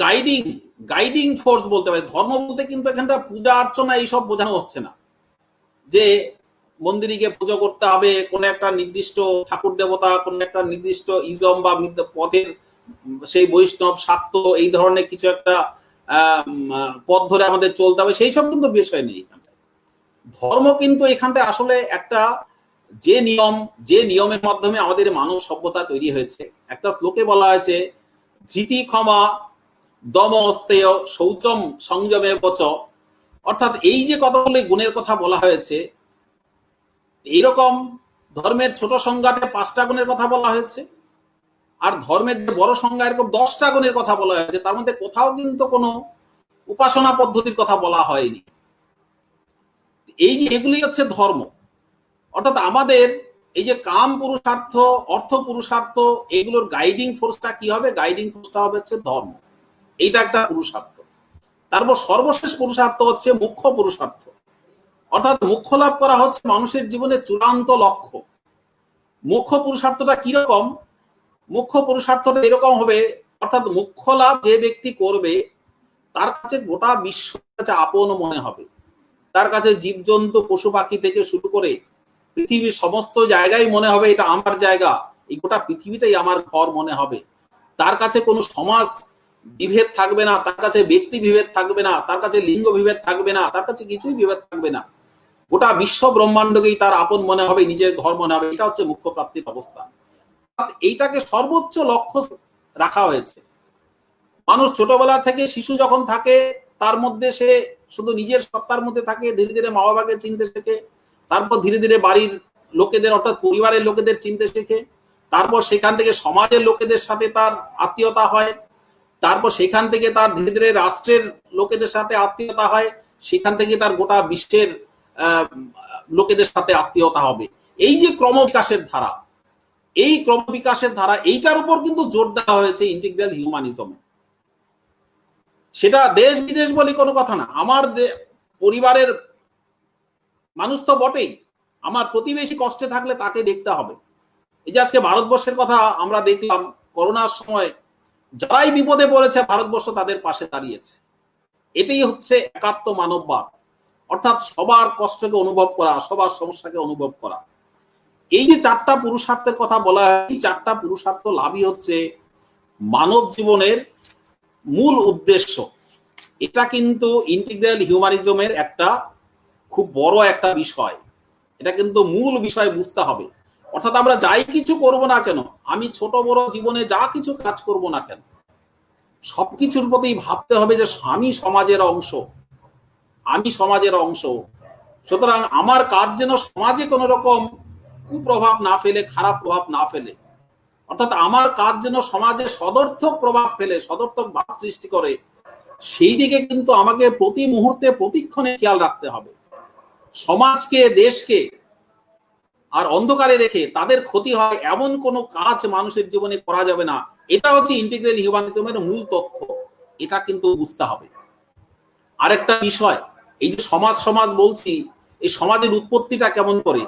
[SPEAKER 3] গাইডিং ফোর্স বলতে পারি। ধর্ম বলতে কিন্তু এখানটা পূজা অর্চনা এইসব বোঝানো হচ্ছে না, যে মন্দিরে গিয়ে পুজো করতে হবে, কোন একটা নির্দিষ্ট ঠাকুর দেবতা, কোন একটা নির্দিষ্ট ইজম বা পথের সেই বৈষ্ণব শাক্ত, এই ধরনের কিছু একটা পথ ধরে আমাদের চলতে হবে, সেই সব কিন্তু বিষয় নেই এখানটায়। ধর্ম কিন্তু এখানটায় আসলে একটা যে নিয়মের মাধ্যমে আমাদের মানব সভ্যতা তৈরি হয়েছে। একটা শ্লোকে বলা হয়েছে, ধৃতি ক্ষমা দম অস্তেয় শৌচম সংযমে বচ। অর্থাৎ এই যে কতগুলি গুণের কথা বলা হয়েছে, এইরকম ধর্মের ছোট সংজ্ঞাতে 5টা গুণের কথা বলা হয়েছে, আর ধর্মের যে বড় সংজ্ঞা এরকম 10টা গুণের কথা বলা হয়েছে। তার মধ্যে কোথাও কিন্তু কোনো উপাসনা পদ্ধতির কথা বলা হয়নি। এই যে এগুলি হচ্ছে ধর্ম। অর্থাৎ আমাদের এই যে কাম পুরুষার্থ, অর্থ পুরুষার্থ, এগুলোর গাইডিং ফোর্সটা কি হবে? গাইডিং ফোর্সটা হবে হচ্ছে ধর্ম। এইটা একটা পুরুষার্থ। তারপর সর্বশেষ পুরুষার্থ হচ্ছে মুখ্য পুরুষার্থ। অর্থাৎ মুখ্য লাভ করা হচ্ছে মানুষের জীবনের চূড়ান্ত লক্ষ্য। মুখ্য পুরুষার্থটা কিরকম? মুখ্য পুরুষার্থটা এরকম হবে, অর্থাৎ মুখ্য লাভ যে ব্যক্তি করবে, তার কাছে গোটা বিশ্ব কাছে আপন মনে হবে। তার কাছে জীবজন্তু পশু পাখি থেকে শুরু করে পৃথিবীর সমস্ত জায়গায় মনে হবে এটা আমার জায়গা, এই গোটা পৃথিবীটাই আমার ঘর মনে হবে। তার কাছে কোনো সমাজ বিভেদ থাকবে না, তার কাছে ব্যক্তি বিভেদ থাকবে না, তার কাছে লিঙ্গ বিভেদ থাকবে না, তার কাছে কিছুই বিভেদ থাকবে না। গোটা বিশ্ব ব্রহ্মাণ্ডকেই তার আপন মনে হবে, নিজের ঘর মনে হবে। এটা হচ্ছে মুখ্য প্রাপ্তির অবস্থা। এইটাকে সর্বোচ্চ লক্ষ্য রাখা হয়েছে। মানুষ ছোটবেলা থেকে, শিশু যখন থাকে, তার মধ্যে সে শুধু নিজের সত্তার মধ্যে থাকে, ধীরে ধীরে মা বাবাকে চিনতে শেখে, তারপর ধীরে ধীরে বাড়ির লোকেদের অর্থাৎ পরিবারের লোকেদের চিনতে শেখে, তারপর সেখান থেকে সমাজের লোকেদের সাথে তার আত্মীয়তা হয়, তারপর সেখান থেকে তার ধীরে ধীরে রাষ্ট্রের লোকেদের সাথে আত্মীয়তা হয়, সেখান থেকে তার গোটা বিশ্বের লোকেদের সাথে আত্মীয়তা হবে। এই যে ক্রমবিকাশের ধারা, এই ক্রমবিকাশের ধারা, এইটার উপর কিন্তু জোর দেওয়া হয়েছে ইন্টিগ্রাল হিউম্যানিজমে। সেটা দেশ বিদেশ বলি কোনো কথা না, আমার পরিবারের মানুষ তো বটেই, আমার প্রতিবেশী কষ্টে থাকলে তাকে দেখতে হবে। এই যে আজকে ভারতবর্ষের কথা আমরা দেখলাম, করোনার সময় যারাই বিপদে পড়েছে ভারতবর্ষ তাদের পাশে দাঁড়িয়েছে। এটাই হচ্ছে একাত্ম মানববাদ, অর্থাৎ সবার কষ্টকে অনুভব করা, সবার সমস্যাকে অনুভব করা। এই যে 4টা পুরুষার্থের কথা বলা হয়, এই 4টা পুরুষার্থ লাভই হচ্ছে মানব জীবনের মূল উদ্দেশ্য। এটা কিন্তু ইন্টিগ্রাল হিউম্যানিজমের একটা খুব বড় একটা বিষয়। এটা কিন্তু মূল বিষয় বুঝতে হবে। অর্থাৎ আমরা যাই কিছু করব না কেন, আমি ছোট বড় জীবনে যা কিছু কাজ করব না কেন, সবকিছুর প্রতি ভাবতে হবে যে আমি সমাজের অংশ, আমি সমাজের অংশ। সুতরাং আমার কাজ যেন সমাজে কোনো রকম কুপ্রভাব না ফেলে, খারাপ প্রভাব না ফেলে। অর্থাৎ আমার কাজ যেন সমাজে সদর্থক প্রভাব ফেলে, সদর্থক ভাব সৃষ্টি করে, সেই দিকে কিন্তু আমাকে প্রতি মুহূর্তে প্রতিক্ষণে খেয়াল রাখতে হবে। সমাজকে, দেশকে আর অন্ধকারে রেখে তাদের ক্ষতি হয় এমন কোনো কাজ মানুষের জীবনে করা যাবে না। এটা হচ্ছে ইন্টিগ্রাল হিউম্যানিজমের মূল তথ্য। এটা কিন্তু বুঝতে হবে। আরেকটা বিষয়, এই যে সমাজ সমাজ বলছি, এই সমাজের উৎপত্তিটা কেমন করে,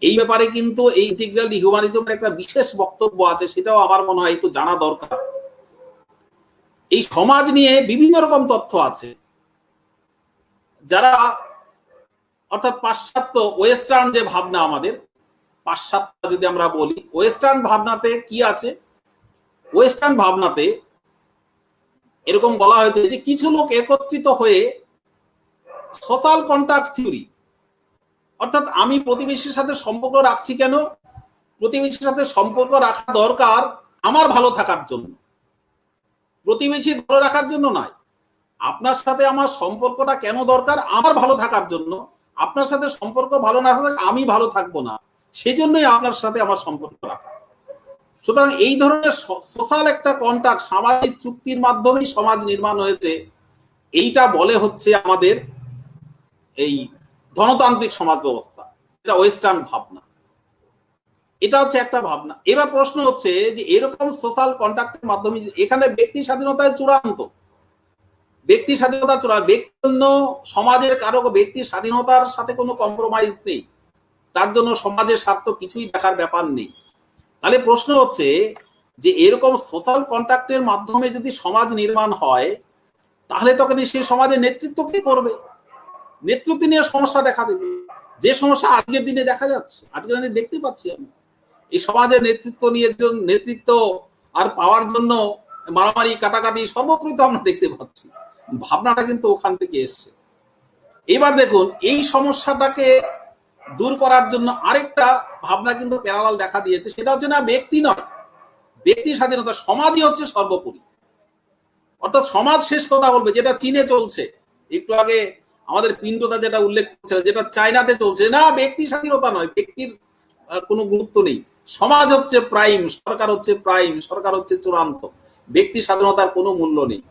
[SPEAKER 3] এই ব্যাপারে কিন্তু এই ইন্টিগ্রাল হিউম্যানিজমের একটা বিশেষ বক্তব্য আছে, সেটাও আমার মনে হয় একটু জানা দরকার। এই সমাজ নিয়ে বিভিন্ন রকম তথ্য আছে। যারা অর্থাৎ পাশ্চাত্য ওয়েস্টার্ন যে ভাবনা, আমাদের পাশ্চাত্য যদি আমরা বলি, ওয়েস্টার্ন ভাবনাতে কি আছে, ওয়েস্টার্ন ভাবনাতে এরকম বলা হয়েছে যে কিছু লোক একত্রিত হয়ে সোশ্যাল কন্ট্রাক্ট থিওরি, অর্থাৎ আমি প্রতিবেশীর সাথে সম্পর্ক রাখছি কেন, প্রতিবেশীর সাথে সম্পর্ক রাখা দরকার আমার ভালো থাকার জন্য, প্রতিবেশীর ভালো রাখার জন্য নয়। আপনার সাথে আমার সম্পর্কটা কেন দরকার, আমার ভালো থাকার জন্য। আপনার সাথে সম্পর্ক ভালো না থাকলে আমি ভালো থাকবো না, সেই জন্যই আপনার সাথে আমার সম্পর্ক রাখা। সুতরাং এই ধরনের সোশ্যাল একটা কন্ট্রাক্ট, সামাজিক চুক্তির মাধ্যমেই সমাজ নির্মাণ হয়েছে, এইটা বলে হচ্ছে আমাদের এই ধনতান্ত্রিক সমাজ ব্যবস্থা। এটা ওয়েস্টার্ন ভাবনা, এটা হচ্ছে একটা ভাবনা। এবার প্রশ্ন হচ্ছে যে এরকম সোশ্যাল কন্ট্রাক্টের মাধ্যমে এখানে ব্যক্তি স্বাধীনতায় চূড়ান্ত, ব্যক্তি স্বাধীনতা চূড়ান্ত, ব্যক্তির সমাজের কারো ব্যক্তি স্বাধীনতার সাথে কোনো কম্প্রোমাইজ নেই, তার জন্য সমাজের স্বার্থ কিছুই দেখার ব্যাপার নেই। তাহলে প্রশ্ন হচ্ছে যে এরকম সোশ্যাল কন্ট্রাক্টের মাধ্যমে যদি সমাজ নির্মাণ হয়, তাহলে তখন সেই সমাজের নেতৃত্ব কে করবে? নেতৃত্ব নিয়ে সমস্যা দেখা দেবে, যে সমস্যা আজকের দিনে দেখা যাচ্ছে, আজকের দিনে দেখতে পাচ্ছি আমি। এই সমাজের নেতৃত্ব নিয়ে নেতৃত্ব আর পাওয়ার জন্য মারামারি কাটাকাটি সর্বত্রই তো আমরা দেখতে পাচ্ছি। ভাবনাটা কিন্তু ওখান থেকে এসছে। এবার দেখুন এই সমস্যাটাকে দূর করার জন্য আরেকটা ভাবনা কিন্তু প্যারালাল দেখা দিয়েছে, সেটা হচ্ছে না ব্যক্তি নয়, ব্যক্তি স্বাধীনতা, সমাজই হচ্ছে সর্বোপরি। অর্থাৎ সমাজ শেষ কথা বলবে, যেটা চীনে চলছে, একটু আগে আমাদের পিন্টুদা যেটা উল্লেখ করছে, যেটা চায়নাতে চলছে, না ব্যক্তি স্বাধীনতা নয়, ব্যক্তির কোনো গুরুত্ব নেই, সমাজ হচ্ছে প্রাইম, সরকার হচ্ছে প্রাইম, সরকার হচ্ছে চূড়ান্ত, ব্যক্তি স্বাধীনতার কোনো মূল্য নেই।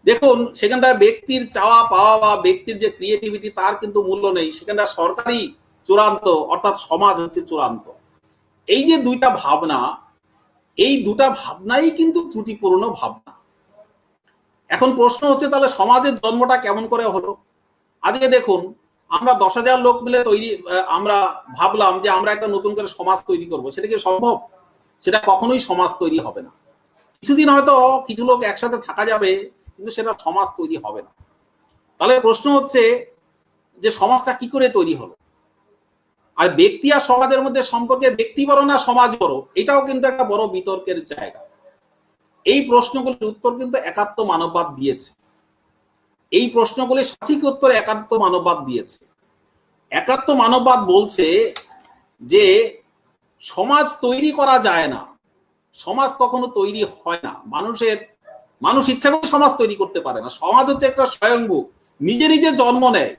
[SPEAKER 3] দেখুন সেখানটা ব্যক্তির চাওয়া পাওয়া বা ব্যক্তির যে ক্রিয়েটিভিটি তার কিন্তু মূল্য নেই, সেখানটা সরকারই চূড়ান্ত, অর্থাৎ সমাজ হচ্ছে চূড়ান্ত। এই যে দুইটা ভাবনা, এই দুটা ভাবনাই কিন্তু ত্রুটিপূর্ণ ভাবনা। এখন প্রশ্ন হচ্ছে তাহলে সমাজের জন্মটা কেমন করে হলো? আজকে দেখুন আমরা 10,000 লোক মিলে আমরা ভাবলাম যে আমরা একটা নতুন করে সমাজ তৈরি করব, সেটা কি সম্ভব? সেটা কখনোই সমাজ তৈরি হবে না। কিছুদিন হয়তো কিছু লোক একসাথে থাকা যাবে, কিন্তু সেটা সমাজ তৈরি হবে না। তাহলে প্রশ্ন হচ্ছে যে সমাজটা কি করে তৈরি হলো? আর ব্যক্তি আর সমাজের মধ্যে সম্পর্কে ব্যক্তি বড় না সমাজ বড়, এটাও কিন্তু একটা বড় বিতর্কের জায়গা। এই প্রশ্নগুলির উত্তর কিন্তু একাত্ম মানববাদ দিয়েছে। এই প্রশ্নগুলির সঠিক উত্তর একাত্ম মানববাদ দিয়েছে। একাত্ম মানববাদ বলছে যে সমাজ তৈরি করা যায় না, সমাজ কখনো তৈরি হয় না, মানুষ ইচ্ছা করে সমাজ তৈরি করতে পারে না। সমাজ হচ্ছে একটা স্বয়ংভূ, নিজে নিজে জন্ম নেয়।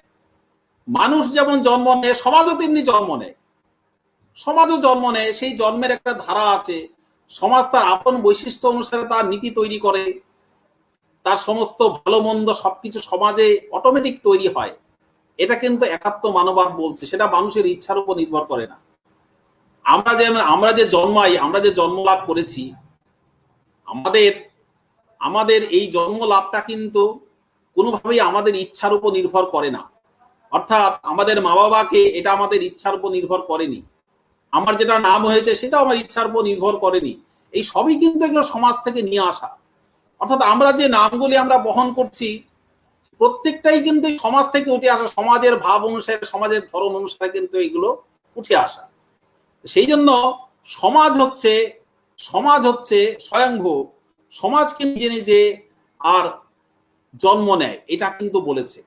[SPEAKER 3] মানুষ যেমন জন্ম নেয়, সমাজও তেমনি জন্ম নেয়, সমাজও জন্ম নেয়, সেই জন্মের একটা ধারা আছে। সমাজ তার আপন বৈশিষ্ট্য অনুসারে তার নীতি তৈরি করে, তার সমস্ত ভালো মন্দ সবকিছু সমাজে অটোমেটিক তৈরি হয়। এটা কিন্তু একাত্ম মানববাদ বলছে, সেটা মানুষের ইচ্ছার উপর নির্ভর করে না। আমরা যে জন্মাই, আমরা যে জন্ম লাভ করেছি, আমাদের এই জন্ম লাভটা কিন্তু কোনোভাবেই আমাদের ইচ্ছার উপর নির্ভর করে না। অর্থাৎ আমাদের মা বাবাকে এটা আমাদের ইচ্ছার উপর নির্ভর করেনি, আমার যেটা নাম হয়েছে সেটাও আমার ইচ্ছার উপর নির্ভর করেনি। এই সবই কিন্তু এগুলো সমাজ থেকে নিয়ে আসা। অর্থাৎ আমরা যে নামগুলি আমরা বহন করছি প্রত্যেকটাই কিন্তু সমাজ থেকে উঠে আসা, সমাজের ভাব অনুসারে, সমাজের ধরন অনুসারে কিন্তু এগুলো উঠে আসা। সেই জন্য সমাজ হচ্ছে স্বয়ংভূ, সমাজকে নিজে নিজে আর জন্ম নেয়, এটা কিন্তু বলেছে।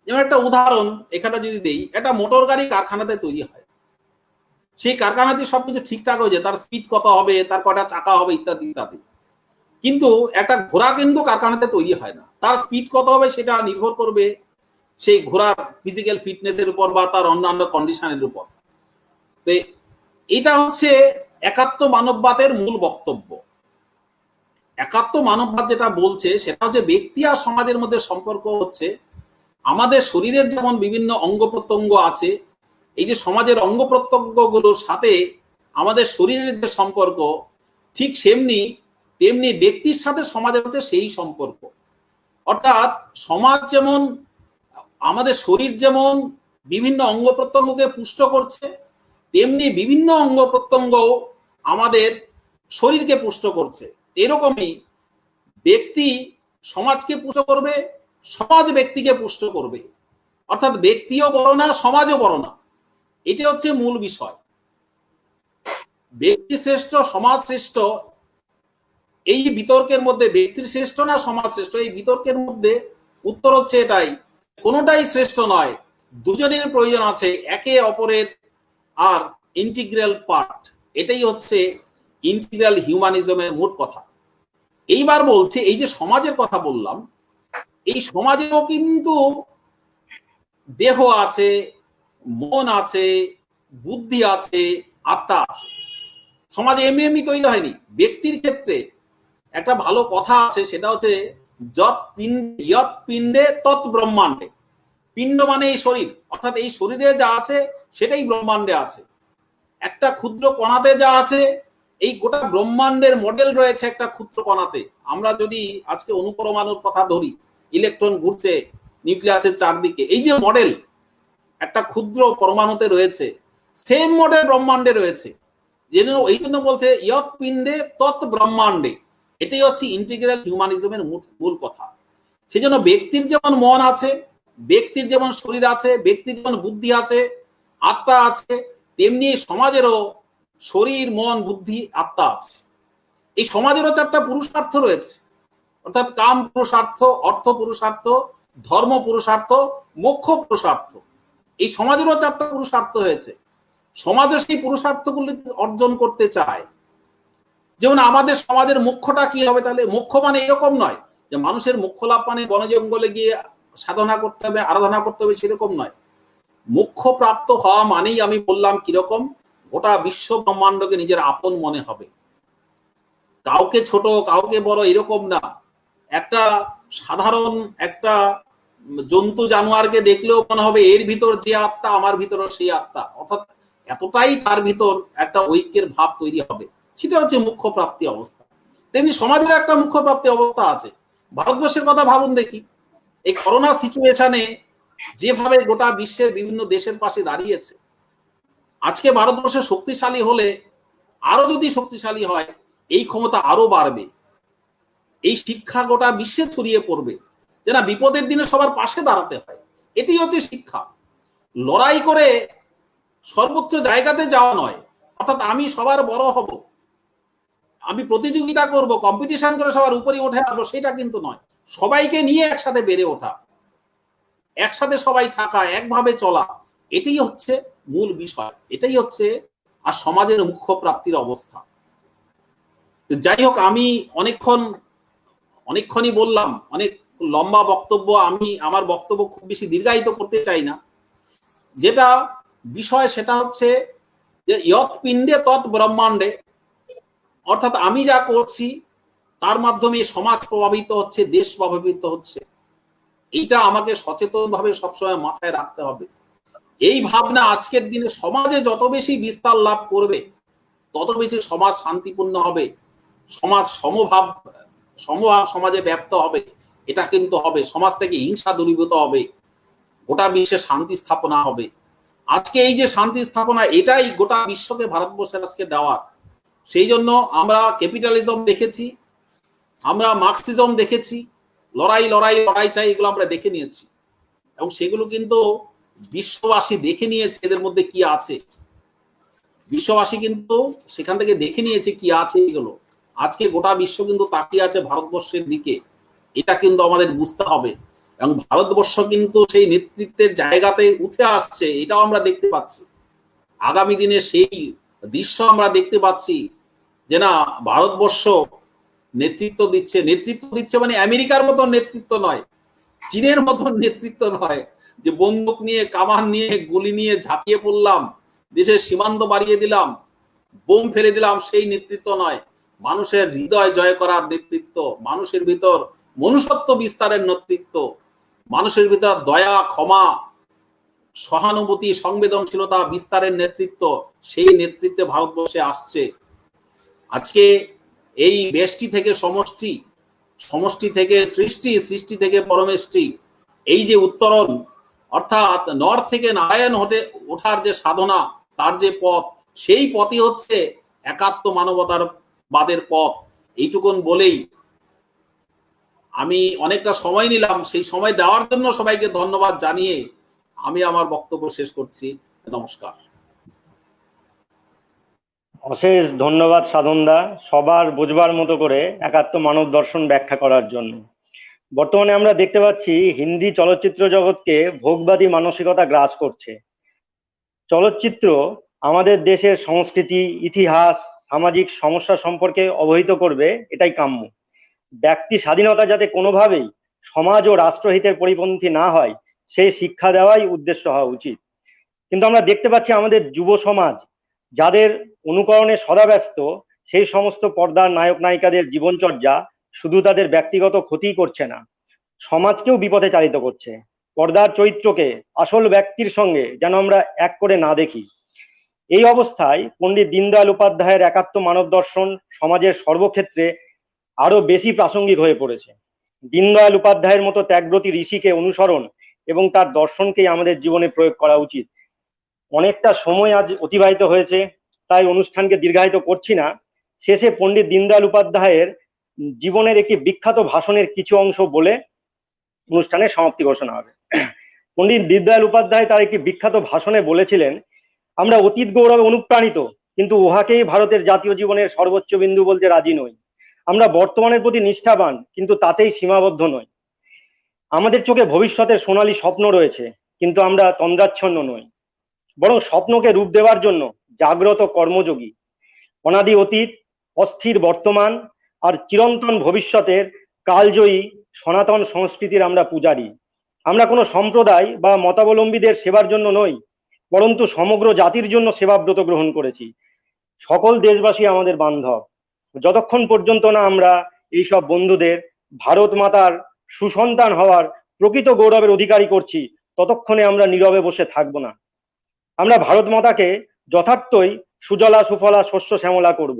[SPEAKER 3] যেমন একটা উদাহরণ এখানে যদি দেই, একটা মোটর গাড়ি কারখানাতে তৈরি হয়, সেই কারখানাতে সবকিছু ঠিকঠাক হয়ে যায়, তার স্পিড কত হবে, তার কটা চাকা হবে, ইত্যাদি ইত্যাদি। কিন্তু একটা ঘোড়া কিন্তু কারখানাতে তৈরি হয় না, তার স্পিড কত হবে সেটা নির্ভর করবে সেই ঘোড়ার ফিজিক্যাল ফিটনেসের উপর বা তার অন্যান্য কন্ডিশনের উপর। তো এটা হচ্ছে একাত্ম মানববাদের মূল বক্তব্য। একাত্ম মানববাদ যেটা বলছে সেটা হচ্ছে ব্যক্তি আর সমাজের মধ্যে সম্পর্ক হচ্ছে আমাদের শরীরের যেমন বিভিন্ন অঙ্গ প্রত্যঙ্গ আছে, এই যে সমাজের অঙ্গ প্রত্যঙ্গগুলোর সাথে আমাদের শরীরের যে সম্পর্ক, ঠিক তেমনি ব্যক্তির সাথে সমাজের মধ্যে সেই সম্পর্ক। অর্থাৎ সমাজ যেমন, আমাদের শরীর যেমন বিভিন্ন অঙ্গ প্রত্যঙ্গকে পুষ্ট করছে, তেমনি বিভিন্ন অঙ্গ প্রত্যঙ্গ আমাদের শরীরকে পুষ্ট করছে। এরকমই ব্যক্তি সমাজকে পুষ্ট করবে, সমাজ ব্যক্তিকে পুষ্ট করবে। অর্থাৎ ব্যক্তিও বড় না, সমাজও বড় না, এটা হচ্ছে মূল বিষয়। ব্যক্তি শ্রেষ্ঠ, সমাজ শ্রেষ্ঠ, এই বিতর্কের মধ্যে ব্যক্তির শ্রেষ্ঠ না সমাজ শ্রেষ্ঠ, এই বিতর্কের মধ্যে উত্তর হচ্ছে এটাই, কোনোটাই শ্রেষ্ঠ নয়, দুজনের প্রয়োজন আছে একে অপরের আর ইন্টিগ্রাল পার্ট। এটাই হচ্ছে ইন্টিগ্রাল হিউম্যানিজমের মূল কথা। এইবার বলছে এই যে সমাজের কথা বললাম, এই সমাজেও কিন্তু দেহ আছে, মন আছে, বুদ্ধি আছে, আত্মা আছে। সমাজ এমনি এমনি তৈরি হয়নি। ব্যক্তির ক্ষেত্রে একটা ভালো কথা আছে, সেটা হচ্ছে যৎ পিণ্ডে তৎ ব্রহ্মাণ্ডে। পিণ্ড মানে এই শরীর, অর্থাৎ এই শরীরে যা আছে সেটাই ব্রহ্মাণ্ডে আছে। একটা ক্ষুদ্র কণাতে যা আছে, এই গোটা ব্রহ্মাণ্ডের মডেল রয়েছে একটা ক্ষুদ্র কণাতে। আমরা যদি আজকে অনুপরমাণুর কথা ধরি, ইলেকট্রন ঘুরছে নিউক্লিয়াসের চারদিকে, এই যে মডেল একটা ক্ষুদ্র পরমাণুতে রয়েছে, সেম মডেল ব্রহ্মাণ্ডে রয়েছে। এই জন্য বলছে ইয়ৎ পিণ্ডে তৎ ব্রহ্মাণ্ডে। এটাই হচ্ছে ইন্টিগ্রাল হিউম্যানিজমের মূল কথা। সেজন্য ব্যক্তির যেমন মন আছে, ব্যক্তির যেমন শরীর আছে, ব্যক্তির যেমন বুদ্ধি আছে, আত্মা আছে, তেমনি সমাজেরও শরীর, মন, বুদ্ধি, আত্মা আছে। এই সমাজেরও চারটা পুরুষার্থ রয়েছে, অর্থাৎ কাম পুরুষার্থ, অর্থ পুরুষার্থ, ধর্ম পুরুষার্থ, মোক্ষ পুরুষার্থ। এই সমাজেরও চারটা পুরুষার্থ হয়েছে। সমাজও সেই পুরুষার্থগুলি অর্জন করতে চায়। যেমন আমাদের সমাজের মোক্ষটা কি হবে? তাহলে মোক্ষ মানে এরকম নয় যে মানুষের মোক্ষ লাভ মানে বন জঙ্গলে গিয়ে সাধনা করতে হবে, আরাধনা করতে হবে, সেরকম নয়। মোক্ষ প্রাপ্ত হওয়া মানেই আমি বললাম কিরকম, গোটা বিশ্ব ব্রহ্মাণ্ডকে নিজের আপন মনে হবে। কাউকে ছোট কাউকে বড় এরকম না। একটা সাধারণ একটা জন্তু জানোয়ারকে দেখলেও মনে হবে এর ভিতর যে আত্মা, আমার ভিতরও সেই আত্মা। অর্থাৎ এতটাই তার ভিতর একটা ঐক্যের ভাব তৈরি হবে, সেটা হচ্ছে মুখ্য প্রাপ্তি অবস্থা। তেমনি সমাজের একটা মুখ্য প্রাপ্তি অবস্থা আছে। ভারতবর্ষের কথা ভাবুন দেখি, এই করোনা সিচুয়েশনে যেভাবে গোটা বিশ্বের বিভিন্ন দেশের পাশে দাঁড়িয়েছে, আজকে ভারতবর্ষ শক্তিশালী হলে, আরো যদি শক্তিশালী হয়, এই ক্ষমতা আরো বাড়বে, এই শিক্ষা গোটা বিশ্বে ছড়িয়ে পড়বে, যে না বিপদের দিনে সবার পাশে দাঁড়াতে হয়। এটি হচ্ছে শিক্ষা। লড়াই করে সর্বোচ্চ জায়গাতে যাওয়া নয়, অর্থাৎ আমি সবার বড় হব, আমি প্রতিযোগিতা করব, কম্পিটিশন করে সবার উপরে উঠে আসবো, সেটা কিন্তু নয়। সবাইকে নিয়ে একসাথে বেড়ে ওঠা, একসাথে সবাই থাকা, একভাবে চলা, এটাই হচ্ছে মূল বিষয়। এটাই হচ্ছে আর সমাজের মুখ্য প্রাপ্তির অবস্থা। যাই হোক, আমি অনেকক্ষণই বললাম, অনেক লম্বা বক্তব্য। আমি আমার বক্তব্য খুব বেশি দীর্ঘায়িত করতে চাই না। যেটা বিষয় সেটা হচ্ছে যে ইয়ৎ পিণ্ডে তৎ ব্রহ্মাণ্ডে, অর্থাৎ আমি যা করছি তার মাধ্যমে সমাজ প্রভাবিত হচ্ছে, দেশ প্রভাবিত হচ্ছে। এইটা আমাকে সচেতনভাবে সবসময় মাথায় রাখতে হবে। এই ভাবনা আজকের দিনে সমাজে যত বেশি বিস্তার লাভ করবে, তত বেশি সমাজ শান্তিপূর্ণ হবে, সমাজ সমভাব সমাজে ব্যাপ্ত হবে। এটা কিন্তু হবে, সমাজ থেকে হিংসা দূরীভূত হবে, গোটা বিশ্বে শান্তি স্থাপনা হবে। আজকে এই যে শান্তি স্থাপনা, এটাই গোটা বিশ্বকে ভারতবর্ষের আজকে দেওয়ার। সেই জন্য আমরা ক্যাপিটালিজম দেখেছি, আমরা মার্কসিজম দেখেছি, লড়াই লড়াই লড়াই চাই, এগুলো আমরা দেখে নিয়েছি। এবং সেগুলো কিন্তু বিশ্ববাসী দেখে নিয়েছে এদের মধ্যে কি আছে। বিশ্ববাসী কিন্তু সেখান থেকে দেখে নিয়েছে কি আছে এগুলো। আজকে গোটা বিশ্ব কিন্তু তাকিয়ে আছে ভারতবর্ষের দিকে, এটা কিন্তু আমাদের বুঝতে হবে। এবং ভারতবর্ষ কিন্তু সেই নেতৃত্বের জায়গাতে উঠে আসছে, এটাও আমরা দেখতে পাচ্ছি। আগামী দিনে সেই দৃশ্য আমরা দেখতে পাচ্ছি যে না, ভারতবর্ষ নেতৃত্ব দিচ্ছে মানে আমেরিকার মতন নেতৃত্ব নয়, চীনের মতন নেতৃত্ব নয়, যে বন্দুক নিয়ে, কামান নিয়ে, গুলি নিয়ে ঝাঁপিয়ে পড়লাম, দেশের সীমান্ত বাড়িয়ে দিলাম, বোম ফেলে দিলাম, সেই নেতৃত্ব নয়। মানুষের হৃদয় জয় করার নেতৃত্ব, মানুষের ভিতর মনুষ্যত্ব বিস্তারের নেতৃত্ব, মানুষের ভিতর দয়া, ক্ষমা, সহানুভূতি, সংবেদনশীলতা বিস্তারের নেতৃত্ব, সেই নেতৃত্বে ভারতবর্ষে আসছে। আজকে এই ব্যষ্টি থেকে সমষ্টি, সমষ্টি থেকে সৃষ্টি, সৃষ্টি থেকে পরমেষ্টি, এই যে উত্তরণ, অর্থাৎ নর্থ থেকে নারায়ণ ওঠার যে সাধনা, তার যে পথ, সেই পথই হচ্ছে একাত্ম মানবতার বাদের পথ। এইটুকুন বলেই আমি অনেকটা সময় নিলাম, সেই সময় দেওয়ার জন্য সবাইকে ধন্যবাদ জানিয়ে আমি আমার বক্তব্য শেষ করছি। নমস্কার।
[SPEAKER 1] অশেষ ধন্যবাদ সাধনদা, সবার বোঝবার মতো করে একাত্ম মানব দর্শন ব্যাখ্যা করার জন্য। বর্তমানে আমরা দেখতে পাচ্ছি হিন্দি চলচ্চিত্র জগৎকে ভোগবাদী মানসিকতা গ্রাস করছে। চলচ্চিত্র আমাদের দেশের সংস্কৃতি, ইতিহাস, সামাজিক সমস্যা সম্পর্কে অবহিত করবে, এটাই কাম্য। ব্যক্তি স্বাধীনতা যাতে কোনোভাবেই সমাজ ও রাষ্ট্রহিতের পরিপন্থী না হয়, সেই শিক্ষা দেওয়াই উদ্দেশ্য হওয়া উচিত। কিন্তু আমরা দেখতে পাচ্ছি আমাদের যুব সমাজ যাদের অনুকরণে সদা ব্যস্ত, সেই সমস্ত পর্দার নায়ক নায়িকাদের জীবনচর্যা শুধু তাদের ব্যক্তিগত ক্ষতি করছে না, সমাজকেও বিপথে চালিত করছে। পর্দার চরিত্রকে আসল ব্যক্তির সঙ্গে যেন আমরা এক করে না দেখি। এই অবস্থায় পণ্ডিত দীনদয়াল উপাধ্যায়ের একাত্ম মানব দর্শন সমাজের সর্বক্ষেত্রে আরো বেশি প্রাসঙ্গিক হয়ে পড়েছে। দীনদয়াল উপাধ্যায়ের মতো ত্যাগব্রতী ঋষিকে অনুসরণ এবং তার দর্শনকেই আমাদের জীবনে প্রয়োগ করা উচিত। অনেকটা সময় আজ অতিবাহিত হয়েছে, তাই অনুষ্ঠানকে দীর্ঘায়িত করছি না। শেষে পণ্ডিত দীনদয়াল উপাধ্যায়ের জীবনের একটি বিখ্যাত ভাষণের কিছু অংশ বলে অনুষ্ঠানের সমাপ্তি ঘোষণা হবে। পণ্ডিত দীনদয়াল উপাধ্যায় তার একটি বিখ্যাত ভাষণে বলেছিলেন, আমরা অতীত গৌরবে অনুপ্রাণিত, কিন্তু উহাকেই ভারতের জাতীয় জীবনের সর্বোচ্চ বিন্দু বলতে রাজি নই। আমরা বর্তমানের প্রতি নিষ্ঠাবান, কিন্তু তাতেই সীমাবদ্ধ নই। আমাদের চোখে ভবিষ্যতের সোনালী স্বপ্ন রয়েছে, কিন্তু আমরা তন্দ্রাচ্ছন্ন নই, বরং স্বপ্নকে রূপ দেওয়ার জন্য জাগ্রত কর্মযোগী। অনাদি অতীত, অস্থির বর্তমান আর চিরন্তন ভবিষ্যতের কালজয়ী সনাতন সংস্কৃতির আমরা পূজারী। আমরা কোনো সম্প্রদায় বা মতাবলম্বীদের সেবার জন্য নই, পরন্তু সমগ্র জাতির জন্য সেবাব্রত গ্রহণ করেছি। সকল দেশবাসী আমাদের বান্ধব। যতক্ষণ পর্যন্ত না আমরা এইসব বন্ধুদের ভারত মাতার সুসন্তান হওয়ার প্রকৃত গৌরবের অধিকারী করছি, ততক্ষণে আমরা নীরবে বসে থাকবো না। আমরা ভারত মাতাকে যথার্থই সুজলা সুফলা শস্য শ্যামলা করব।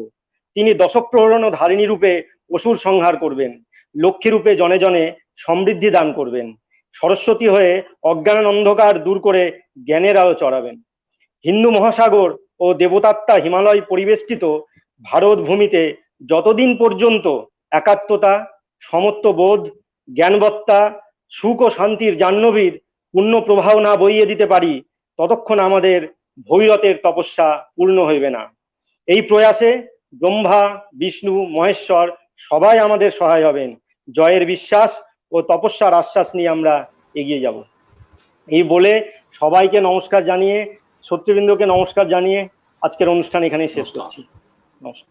[SPEAKER 1] তিনি দশপ্রহরণ ধারিণী রূপে অসুর সংহার করবেন, লক্ষ্মী রূপে জনে জনে সমৃদ্ধি দান করবেন, সরস্বতী হয়ে অজ্ঞান অন্ধকার দূর করে জ্ঞানের আলো চড়াবেন। হিন্দু মহাসাগর ও দেবতাত্মা হিমালয় পরিবেষ্টিত ভারত ভূমিতে যতদিন পর্যন্ত একাত্মতা, সমত্ববোধ, জ্ঞানবত্তা, সুখ ও শান্তির জাহ্নবীর পূর্ণ প্রবাহ না বইয়ে দিতে পারি, ততক্ষণ আমাদের ভৈরতের তপস্যা পূর্ণ হইবে না। এই প্রয়াসে ব্রহ্মা, বিষ্ণু, মহেশ্বর সবাই আমাদের সহায় হবেন। জয়ের বিশ্বাস ও তপস্যার আশ্বাস নিয়ে আমরা এগিয়ে যাব। এই বলে সবাইকে নমস্কার জানিয়ে, শত্রুবৃন্দকে নমস্কার জানিয়ে আজকের অনুষ্ঠান এখানেই শেষ করছি। নমস্কার।